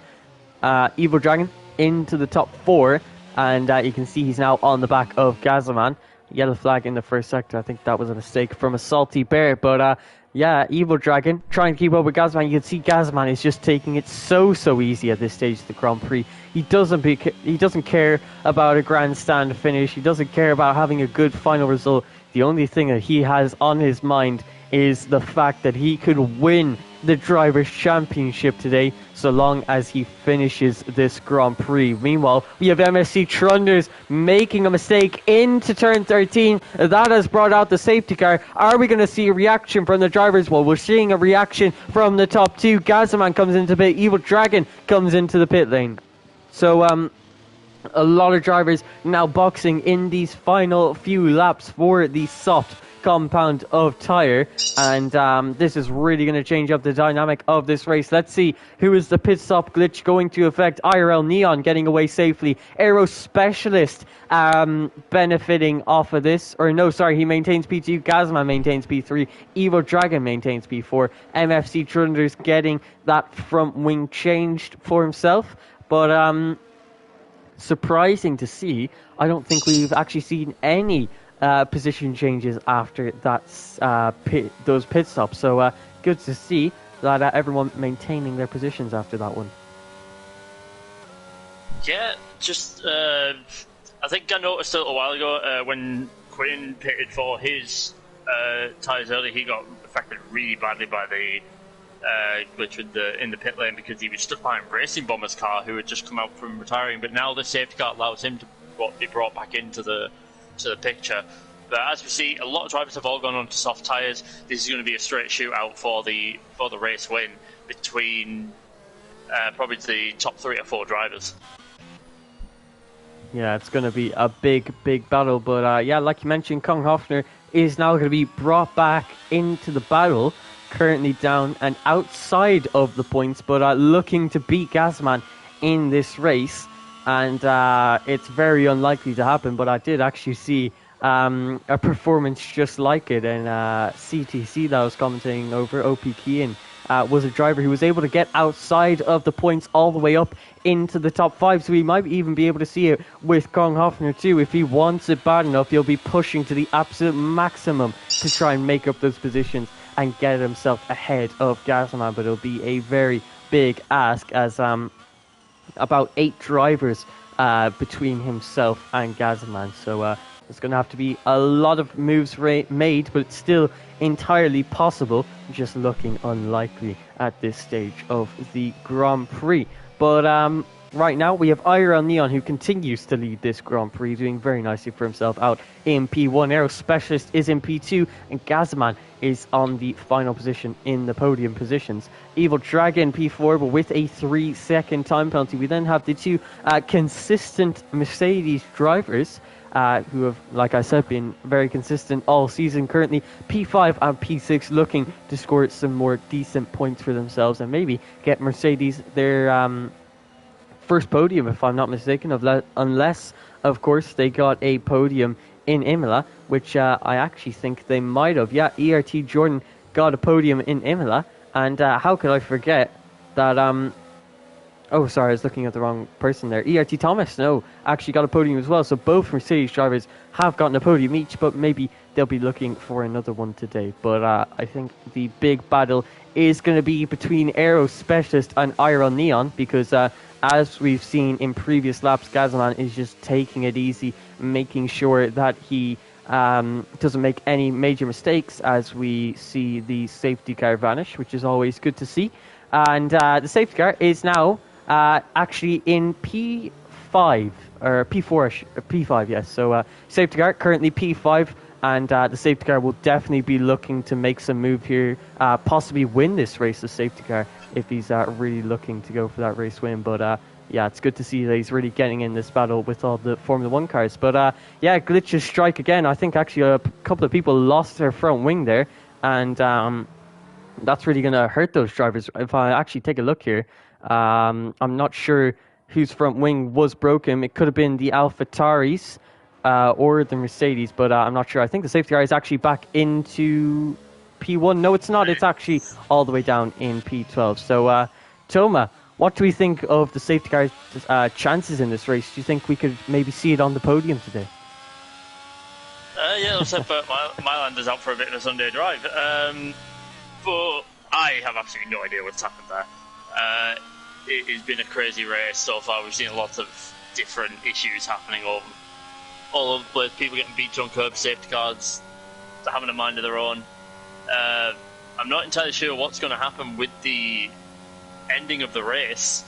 Evil Dragon into the top 4, and you can see he's now on the back of Gazaman. Yellow flag in the first sector. I think that was a mistake from a Salty Bear, but yeah, Evil Dragon trying to keep up with Gazman. You can see Gazman is just taking it so easy at this stage of the Grand Prix. He doesn't care about a grandstand finish. He doesn't care about having a good final result. The only thing that he has on his mind is the fact that he could win the Drivers' Championship today, so long as he finishes this Grand Prix. Meanwhile, we have MSC Trunders making a mistake into turn 13. That has brought out the safety car. Are we going to see a reaction from the drivers? Well, we're seeing a reaction from the top 2. Gazaman comes into pit. Evil Dragon comes into the pit lane. So, A lot of drivers now boxing in these final few laps for the soft compound of tyre, and this is really going to change up the dynamic of this race. Let's see who is the pit stop glitch going to affect. IRL Neon getting away safely. Aero Specialist benefiting off of this, or no, sorry, he maintains P2. Gazman maintains P3. Evo Dragon maintains P4. MFC Trunders getting that front wing changed for himself, but surprising to see. I don't think we've actually seen any position changes after those pit stops. So good to see that everyone maintaining their positions after that one. Yeah, just I think I noticed a little while ago when Quinn pitted for his tyres early, he got affected really badly by the glitch in the pit lane because he was stuck behind Racing Bomber's car, who had just come out from retiring. But now the safety car allows him to be brought back into the picture. But as we see, a lot of drivers have all gone on to soft tyres. This is going to be a straight shootout for the race win between probably the top 3 or 4 drivers. Yeah, it's going to be a big battle. But yeah, like you mentioned, Kong Hoffner is now going to be brought back into the battle. Currently down and outside of the points, but looking to beat Gazman in this race, and it's very unlikely to happen. But I did actually see a performance just like it in CTC that I was commenting over. OP Keane was a driver who was able to get outside of the points all the way up into the top 5, so we might even be able to see it with Kong Hoffner too. If he wants it bad enough, he'll be pushing to the absolute maximum to try and make up those positions and get himself ahead of Gazman, but it'll be a very big ask, as about 8 drivers between himself and Gazman. So there's going to have to be a lot of moves made, but it's still entirely possible, just looking unlikely at this stage of the Grand Prix. But right now we have IRL Neon, who continues to lead this Grand Prix, doing very nicely for himself out in P1. Aero Specialist is in P2, and Gazman is on the final position in the podium positions. Evil Dragon P4, but with a 3-second time penalty. We then have the 2 consistent Mercedes drivers who have, like I said, been very consistent all season. Currently P5 and P6 looking to score some more decent points for themselves and maybe get Mercedes their first podium, if I'm not mistaken, unless, of course, they got a podium in Imola, which I actually think they might have. Yeah, ERT Jordan got a podium in Imola, and how could I forget that... Oh, sorry, I was looking at the wrong person there. ERT Thomas, no, actually got a podium as well. So both Mercedes drivers have gotten a podium each, but maybe they'll be looking for another one today. But I think the big battle is going to be between Aero Specialist and IRL Neon, because as we've seen in previous laps, Gazman is just taking it easy, making sure that he doesn't make any major mistakes, as we see the safety car vanish, which is always good to see. And the safety car is now actually in P5, or P4, P5, yes. So safety car currently P5, and the safety car will definitely be looking to make some move here, possibly win this race, the safety car, if he's really looking to go for that race win. But yeah, it's good to see that he's really getting in this battle with all the Formula 1 cars. But yeah, glitches strike again. I think actually a couple of people lost their front wing there, and that's really going to hurt those drivers. If I actually take a look here, I'm not sure whose front wing was broken. It could have been the AlphaTauris or the Mercedes, but I'm not sure. I think the safety car is actually back into P1. No, it's not. It's actually all the way down in P12. So, Toma, what do we think of the safety car's chances in this race? Do you think we could maybe see it on the podium today? Yeah, looks like Mylander's out for a bit of a Sunday drive. But I have absolutely no idea what's happened there. It's been a crazy race so far. We've seen lots of different issues happening all over the place. People getting beat on curbs, safety cars, having a mind of their own. I'm not entirely sure what's going to happen with the ending of the race.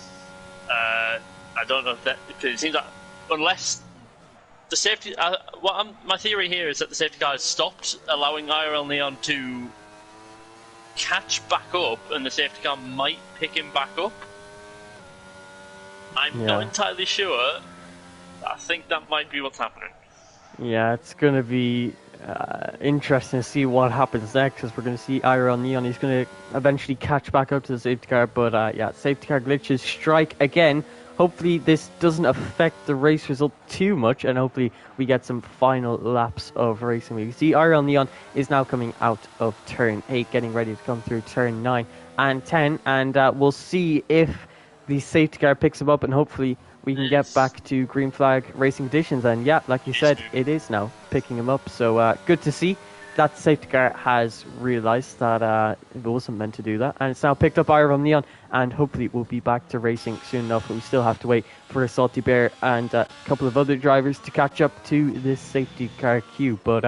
I don't know if that, because it seems like unless the safety, my theory here is that the safety car has stopped allowing IRL Neon to catch back up, and the safety car might pick him back up. I'm not entirely sure, I think that might be what's happening. Yeah, it's going to be interesting to see what happens next, because we're going to see Iron Neon. He's going to eventually catch back up to the safety car, but yeah, safety car glitches strike again. Hopefully this doesn't affect the race result too much, and hopefully we get some final laps of racing. We see Iron Neon is now coming out of turn 8, getting ready to come through turn 9 and 10, and we'll see if the safety car picks him up, and hopefully we can get back to green flag racing conditions. And yeah, like you said, it is now picking him up, so good to see that the safety car has realised that it wasn't meant to do that, and it's now picked up Iron Neon, and hopefully we'll be back to racing soon enough, but we still have to wait for a Salty Bear and a couple of other drivers to catch up to this safety car queue. But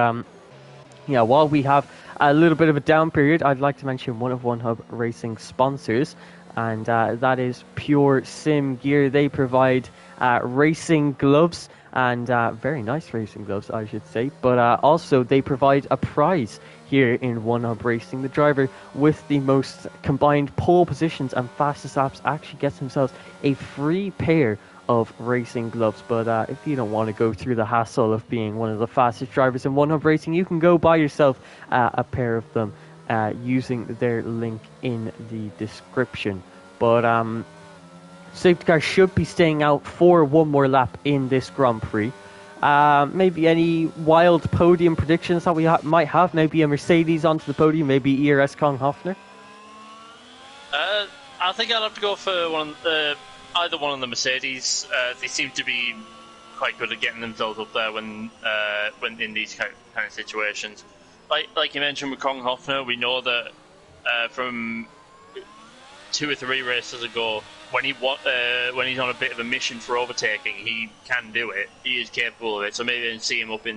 yeah, while we have a little bit of a down period, I'd like to mention one of One Hub Racing sponsors, and that is Pure Sim Gear. They provide racing gloves, and very nice racing gloves, I should say, but also they provide a prize here in One Hub Racing. The driver with the most combined pole positions and fastest laps actually gets themselves a free pair of racing gloves. But if you don't want to go through the hassle of being one of the fastest drivers in One Hub Racing, you can go buy yourself a pair of them using their link in the description. But safety car should be staying out for one more lap in this Grand Prix. Maybe any wild podium predictions that we might have? Maybe a Mercedes onto the podium, maybe ERS Kong Hofner? I think I'd have to go for either one of the Mercedes. They seem to be quite good at getting themselves up there when in these kind of situations. Like you mentioned with Kong Hofner, we know that from 2 or 3 races ago, when he's on a bit of a mission for overtaking, he can do it. He is capable of it. So maybe see him up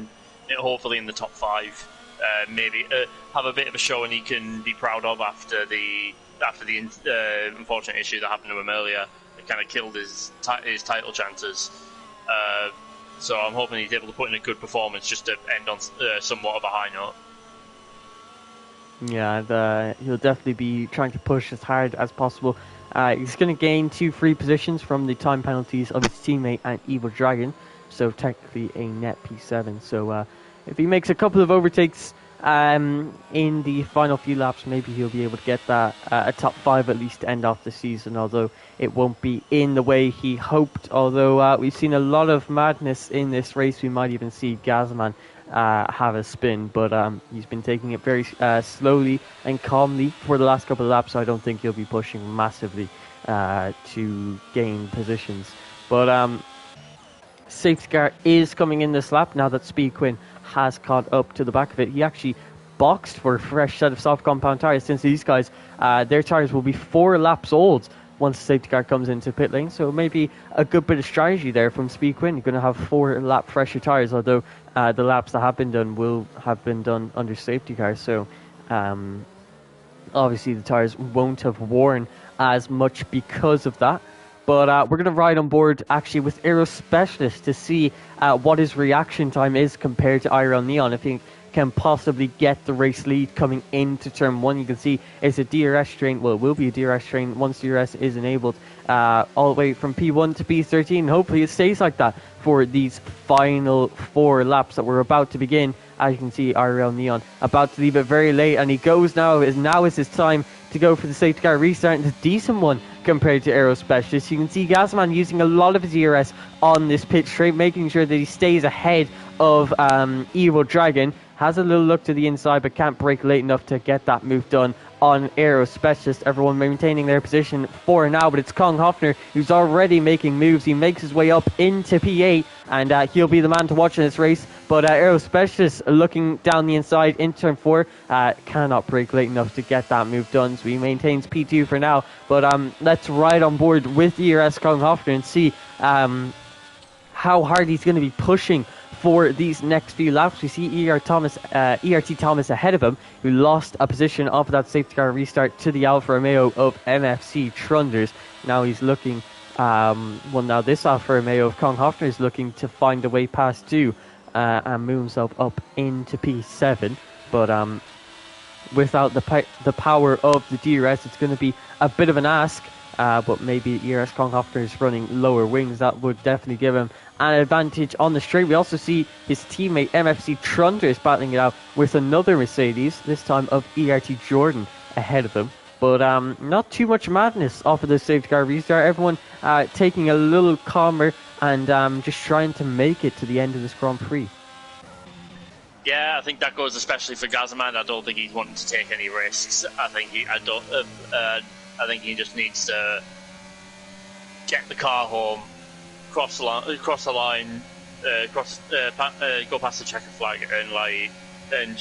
hopefully in the top 5. Maybe have a bit of a show, and he can be proud of after the unfortunate issue that happened to him earlier. It kind of killed his title chances. So I'm hoping he's able to put in a good performance just to end on somewhat of a high note. Yeah, he'll definitely be trying to push as hard as possible. He's going to gain 2 free positions from the time penalties of his teammate and Evil Dragon, so technically a net P7. So if he makes a couple of overtakes in the final few laps, maybe he'll be able to get that a top 5 at least to end off the season, although it won't be in the way he hoped. Although we've seen a lot of madness in this race, we might even see Gazman have a spin, but he's been taking it very slowly and calmly for the last couple of laps, so I don't think he'll be pushing massively to gain positions. But safety car is coming in this lap now that Speed Quinn has caught up to the back of it. He actually boxed for a fresh set of soft compound tyres, since these guys, their tyres will be 4 laps old once the safety car comes into pit lane, so maybe a good bit of strategy there from Speed Quinn. You're going to have 4 lap fresher tyres, although the laps that have been done will have been done under safety cars, so obviously the tyres won't have worn as much because of that. But we're going to ride on board actually with Aero Specialist to see what his reaction time is compared to Iron Neon. If he can possibly get the race lead coming into turn 1. You can see it's a DRS train. Well, it will be a DRS train once DRS is enabled, all the way from P1 to P13. Hopefully it stays like that for these final 4 laps that we're about to begin. As you can see, Iron Neon about to leave it very late, and he goes now. Now is his time to go for the safety car restart. It's a decent one compared to Aero Specialist. You can see Gasman using a lot of his ERS on this pit straight, making sure that he stays ahead of Evil Dragon. Has a little look to the inside, but can't brake late enough to get that move done on Aero Specialist. Everyone maintaining their position for now, but it's Kong Hofner who's already making moves. He makes his way up into P8, and he'll be the man to watch in this race. But Aero Specialist looking down the inside in turn 4, cannot brake late enough to get that move done, so he maintains P2 for now. But let's ride on board with ERS Kong Hofner and see how hard he's going to be pushing for these next few laps. We see ERT Thomas ahead of him, who lost a position off of that safety car restart to the Alfa Romeo of MFC Trunders. Now he's looking, now this Alfa Romeo of Kong Hofner is looking to find a way past 2 and move himself up into P7. But without the power of the DRS, it's going to be a bit of an ask. But maybe ERS Kong Hofner is running lower wings. That would definitely give him an advantage on the straight. We also see his teammate MFC Trunders battling it out with another Mercedes, this time of ERT Jordan ahead of them. But not too much madness off of the safety car restart. Everyone taking a little calmer and just trying to make it to the end of this Grand Prix. Yeah, I think that goes especially for Gazaman. I don't think he's wanting to take any risks. I think he just needs to get the car home, cross the line, go past the checker flag, and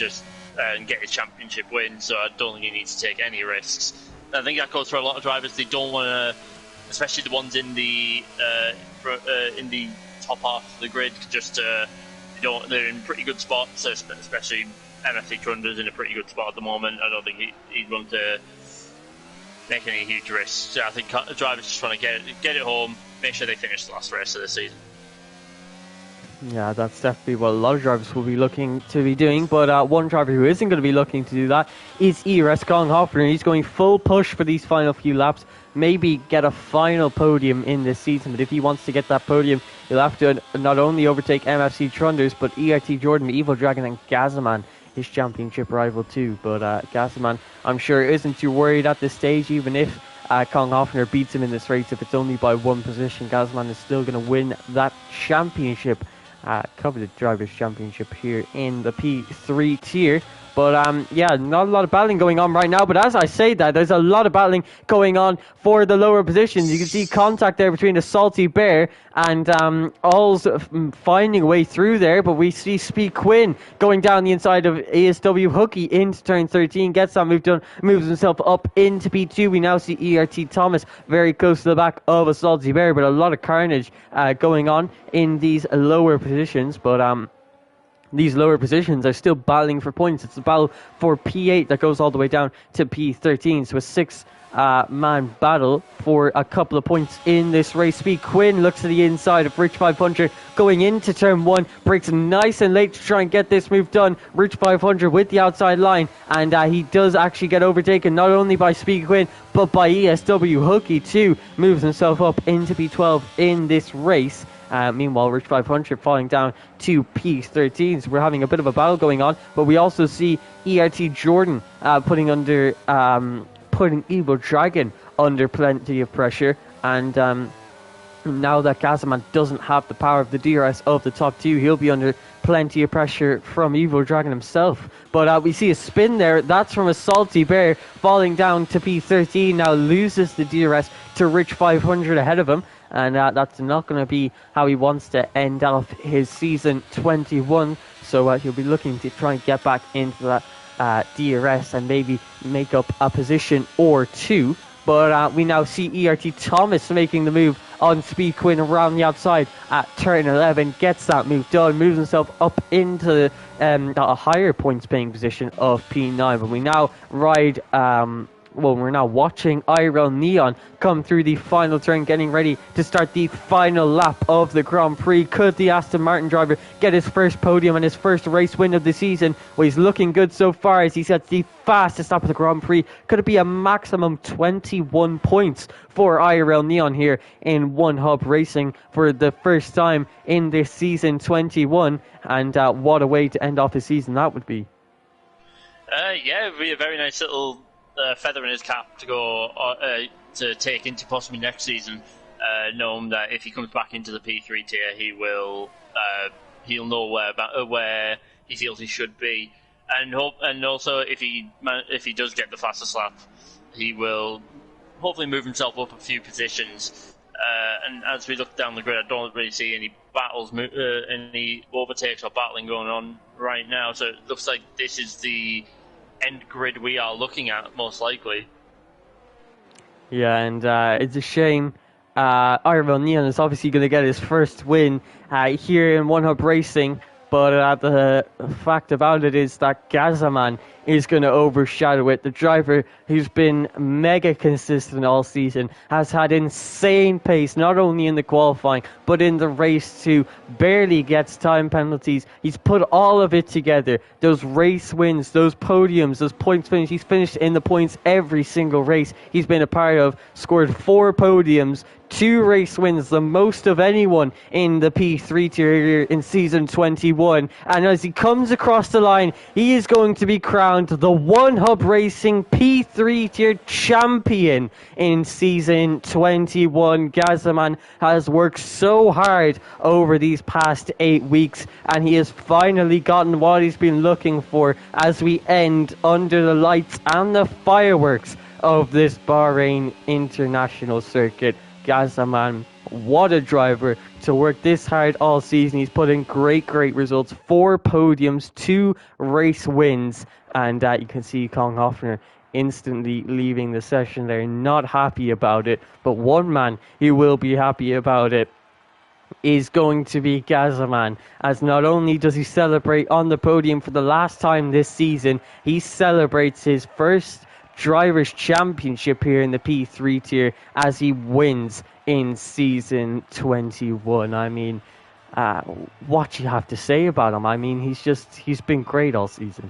get his championship win. So I don't think he needs to take any risks. I think that goes for a lot of drivers. They don't want to, especially the ones in the top half of the grid, they're in pretty good spots, especially MFC Trunders in a pretty good spot at the moment. I don't think he'd want to make any huge risks. So I think drivers just want to get it home, make sure they finish the last race of the season. Yeah, that's definitely what a lot of drivers will be looking to be doing. But one driver who isn't going to be looking to do that is ERS Colin Hoffner. He's going full push for these final few laps. Maybe get a final podium in this season. But if he wants to get that podium, he'll have to not only overtake MFC Trunders, but ERT Jordan, Evil Dragon, and Gazaman, his championship rival too. But Gazaman, I'm sure, isn't too worried at this stage, even if Colin Hoffner beats him in this race. If it's only by one position, Gazaman is still going to win that championship. Coveted Drivers' Championship here in the P3 tier. But yeah, not a lot of battling going on right now. But as I say that, there's a lot of battling going on for the lower positions. You can see contact there between the Salty Bear and All's finding a way through there. But we see Speed Quinn going down the inside of ASW Hooky into turn 13. Gets that move done, moves himself up into P2. We now see ERT Thomas very close to the back of a Salty Bear. But a lot of carnage going on in these lower positions. But these lower positions are still battling for points. It's a battle for P8 that goes all the way down to P13. So a six-man battle for a couple of points in this race. Speed Quinn looks to the inside of Rich 500 going into turn 1. Breaks nice and late to try and get this move done. Rich 500 with the outside line. And he does actually get overtaken not only by Speed Quinn, but by ESW Hooky too. Moves himself up into P12 in this race. Meanwhile, Rich 500 falling down to P13. So we're having a bit of a battle going on. But we also see ERT Jordan putting Evil Dragon under plenty of pressure. And now that Gazaman doesn't have the power of the DRS of the top two, he'll be under plenty of pressure from Evil Dragon himself. But we see a spin there. That's from a Salty Bear falling down to P13. Now loses the DRS to Rich 500 ahead of him. And that's not going to be how he wants to end off his season 21. So he'll be looking to try and get back into that DRS and maybe make up a position or two. But we now see ERT Thomas making the move on Speed Quinn around the outside at turn 11. Gets that move done, moves himself up into a higher points paying position of P9. But we now ride... we're now watching IRL Neon come through the final turn, getting ready to start the final lap of the Grand Prix. Could the Aston Martin driver get his first podium and his first race win of the season? Well, he's looking good so far as he sets the fastest lap of the Grand Prix. Could it be a maximum 21 points for IRL Neon here in One Hub Racing for the first time in this season 21? And what a way to end off his season that would be. Yeah, it would be a very nice little feather in his cap to go to take into possibly next season, knowing that if he comes back into the P3 tier, he'll know where he feels he should be, and also if he does get the fastest lap, he will hopefully move himself up a few positions. And as we look down the grid, I don't really see any battles, any overtakes or battling going on right now. So it looks like this is the end grid we are looking at, most likely. Yeah, and it's a shame. IRL Neon is obviously going to get his first win here in One Hub Racing, but the fact about it is that Gazaman is going to overshadow it. The driver who's been mega consistent all season has had insane pace, not only in the qualifying, but in the race too. Barely gets time penalties. He's put all of it together. Those race wins, those podiums, those points finish. He's finished in the points every single race he's been a part of. Scored 4 podiums, 2 race wins, the most of anyone in the P3 tier in season 21. And as he comes across the line, he is going to be crowned the One Hub Racing P3 tier champion in season 21. Gazaman has worked so hard over these past 8 weeks, and he has finally gotten what he's been looking for as we end under the lights and the fireworks of this Bahrain international circuit. Gazaman, what a driver to work this hard all season. He's put in great results. 4 podiums, 2 race wins, and you can see Kong Hoffner instantly leaving the session there, not happy about it. But one man who will be happy about it is going to be Gazaman, as not only does he celebrate on the podium for the last time this season, he celebrates his first Drivers' Championship here in the P3 tier as he wins in season 21. I mean, what do you have to say about him? I mean, he's been great all season.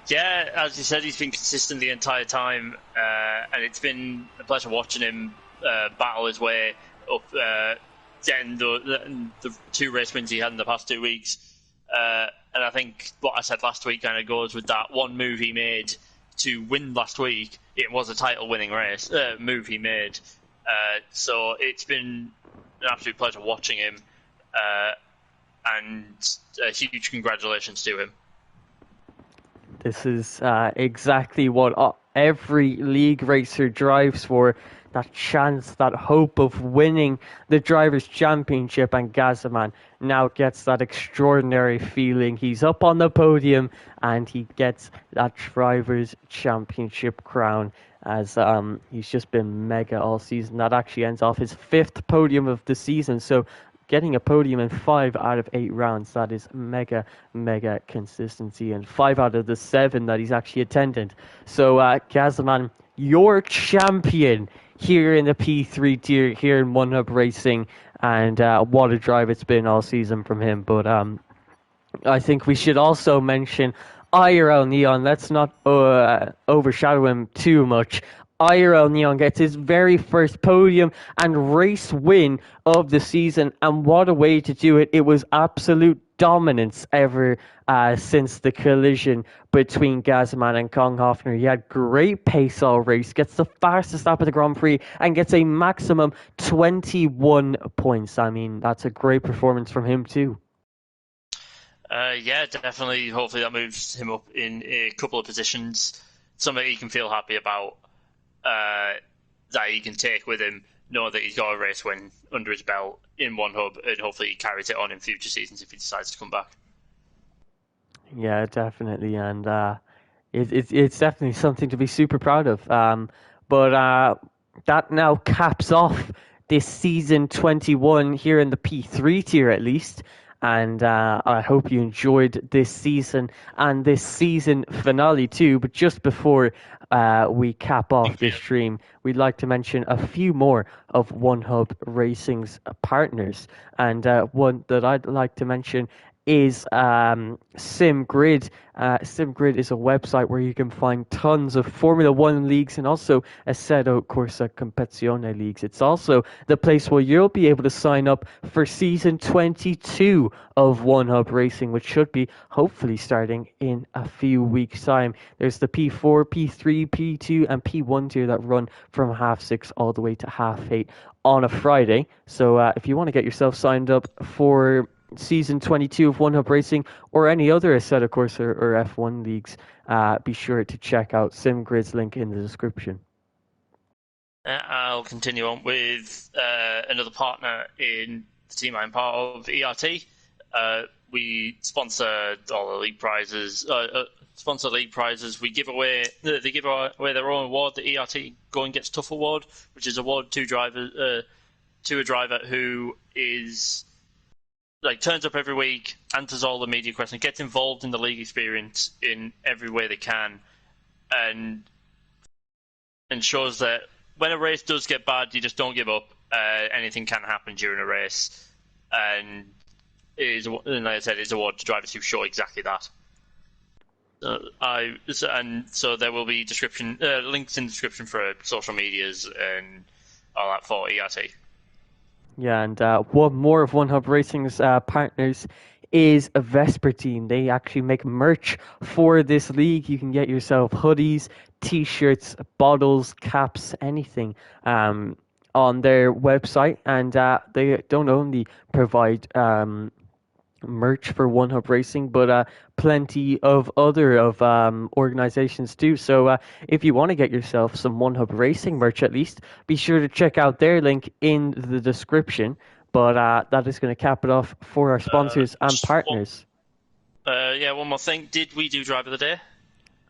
Yeah, as you said, he's been consistent the entire time, and it's been a pleasure watching him battle his way up, getting the 2 race wins he had in the past 2 weeks. And I think what I said last week kind of goes with that one move he made to win last week. It was a title-winning race move he made. So it's been an absolute pleasure watching him, and a huge congratulations to him. This is exactly what every league racer drives for. That chance, that hope of winning the Drivers' Championship, and Gazaman now gets that extraordinary feeling. He's up on the podium and he gets that Drivers' Championship crown, as he's just been mega all season. That actually ends off his 5th podium of the season, so getting a podium in 5 out of 8 rounds, that is mega consistency, and 5 out of the 7 that he's actually attended. So Gazaman, your champion here in the P3 tier, here in One Hub Racing, and what a drive it's been all season from him. But I think we should also mention IRL Neon. Let's not overshadow him too much. IRL Neon gets his very first podium and race win of the season, and what a way to do it. It was absolute dominance ever since the collision between Gazaman and Kong Hoffner. He had great pace all race, gets the fastest lap of the Grand Prix, and gets a maximum 21 points. I mean, that's a great performance from him too. Yeah, definitely. Hopefully that moves him up in a couple of positions, something he can feel happy about, that he can take with him, know that he's got a race win under his belt in One Hub, and hopefully he carries it on in future seasons if he decides to come back. Yeah, definitely, and it's definitely something to be super proud of. But that now caps off this season 21 here in the P3 tier, at least. And I hope you enjoyed this season and this season finale too. But just before we cap off this stream, we'd like to mention a few more of One Hub Racing's partners. And one that I'd like to mention is SimGrid. SimGrid is a website where you can find tons of Formula 1 leagues and also Assetto, Corsa, Competizione leagues. It's also the place where you'll be able to sign up for season 22 of One Hub Racing, which should be hopefully starting in a few weeks' time. There's the P4, P3, P2 and P1 tier that run from 6:30 all the way to 8:30 on a Friday. So if you want to get yourself signed up for season 22 of One Hub Racing or any other Assetto Corsa or F1 leagues, be sure to check out SimGrid's link in the description. I'll continue on with another partner in the team I'm part of, ERT. We sponsor all the league prizes. Sponsor league prizes. We give away. They give away their own award, the ERT Go and Gets Tough Award, which is awarded to a driver who is like turns up every week, answers all the media questions, gets involved in the league experience in every way they can, and ensures that when a race does get bad, you just don't give up. Anything can happen during a race, and like I said, is awarded to drivers who show exactly that. So there will be links in the description for social medias and all that for ERT. Yeah, and one more of One Hub Racing's partners is a Vesper team. They actually make merch for this league. You can get yourself hoodies, t-shirts, bottles, caps, anything on their website. And they don't only provide merch for One Hub Racing, but plenty of other organizations too. So if you want to get yourself some One Hub Racing merch, at least be sure to check out their link in the description. But that is going to cap it off for our sponsors and partners. One more thing. Did we do Drive of the Day?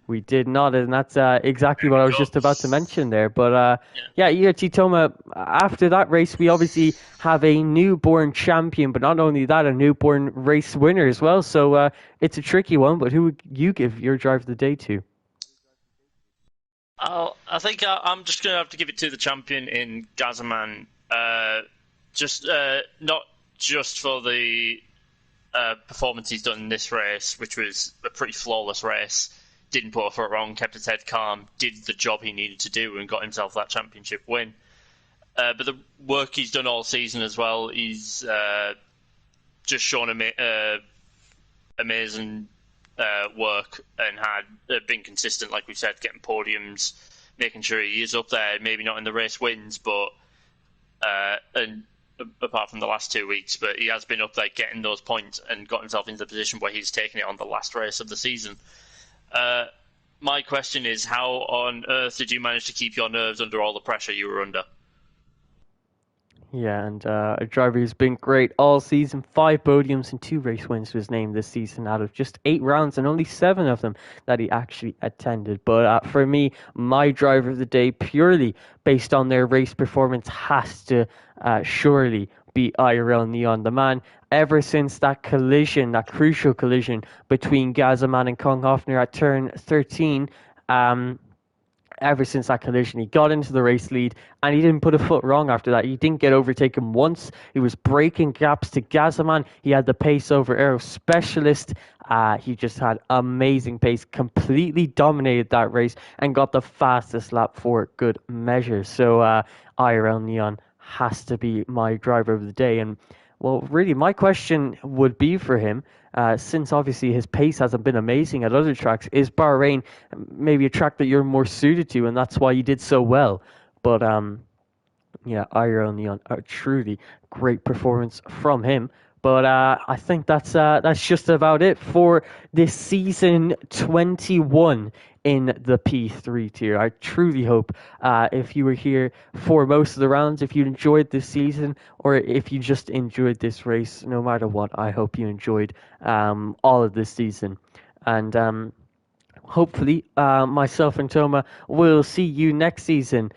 We did not, and that's exactly what I was just about to mention there. But ERT Toma, after that race, we obviously have a newborn champion, but not only that, a newborn race winner as well. So it's a tricky one, but who would you give your drive of the day to? I think I'm just going to have to give it to the champion in Gazaman. Not just for the performance he's done in this race, which was a pretty flawless race. Didn't put a foot wrong, kept his head calm, did the job he needed to do, and got himself that championship win. But the work he's done all season as well, he's just shown amazing work and had been consistent, like we said, getting podiums, making sure he is up there, maybe not in the race wins, but and apart from the last 2 weeks, but he has been up there getting those points and got himself into the position where he's taken it on the last race of the season. My question is, how on earth did you manage to keep your nerves under all the pressure you were under? Yeah, and a driver who's been great all season. 5 podiums and 2 race wins was named this season out of just 8 rounds, and only 7 of them that he actually attended. But for me, my driver of the day, purely based on their race performance, has to surely be IRL Neon. The man, ever since that collision, that crucial collision between Gazaman and Kong Hoffner at turn 13, ever since that collision, he got into the race lead, and he didn't put a foot wrong after that. He didn't get overtaken once. He was breaking gaps to Gazaman. He had the pace over Aero Specialist. He just had amazing pace, completely dominated that race, and got the fastest lap for good measure. So IRL Neon has to be my driver of the day. And well, really, my question would be for him, since obviously his pace hasn't been amazing at other tracks, is Bahrain maybe a track that you're more suited to, and that's why you did so well? But IRL Neon, a truly great performance from him. But I think that's just about it for this season 21 in the P3 tier. I truly hope if you were here for most of the rounds, if you enjoyed this season, or if you just enjoyed this race, no matter what, I hope you enjoyed all of this season. And hopefully, myself and Toma will see you next season.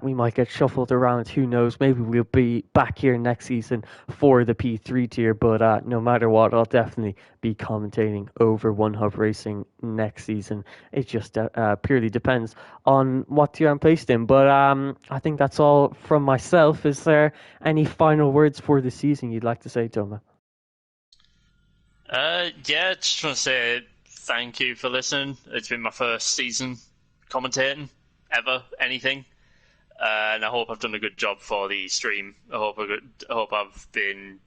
We might get shuffled around, who knows? Maybe we'll be back here next season for the P3 tier, but no matter what, I'll definitely be commentating over One Hub Racing next season. It just purely depends on what tier I'm placed in. But I think that's all from myself. Is there any final words for the season you'd like to say, Toma? Just want to say thank you for listening. It's been my first season commentating ever, anything, and I hope I've done a good job for the stream. I hope I've been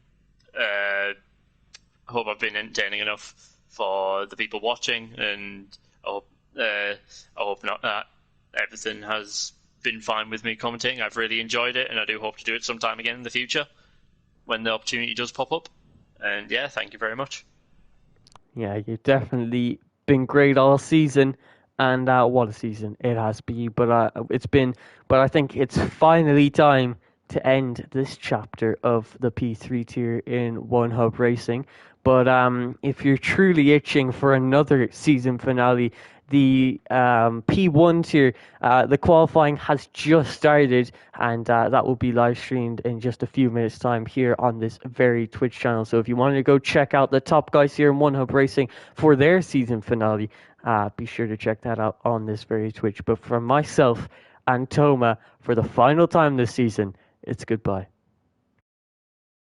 entertaining enough for the people watching, and I hope not that everything has been fine with me commentating. I've really enjoyed it, and I do hope to do it sometime again in the future when the opportunity does pop up. And yeah, thank you very much. Yeah, you've definitely been great all season, and what a season it has been. But I think it's finally time to end this chapter of the P3 tier in One Hub Racing. But if you're truly itching for another season finale, the P1 tier. The qualifying has just started, and that will be live streamed in just a few minutes' time here on this very Twitch channel. So if you wanted to go check out the top guys here in One Hub Racing for their season finale, be sure to check that out on this very Twitch. But for myself and Toma, for the final time this season, it's goodbye.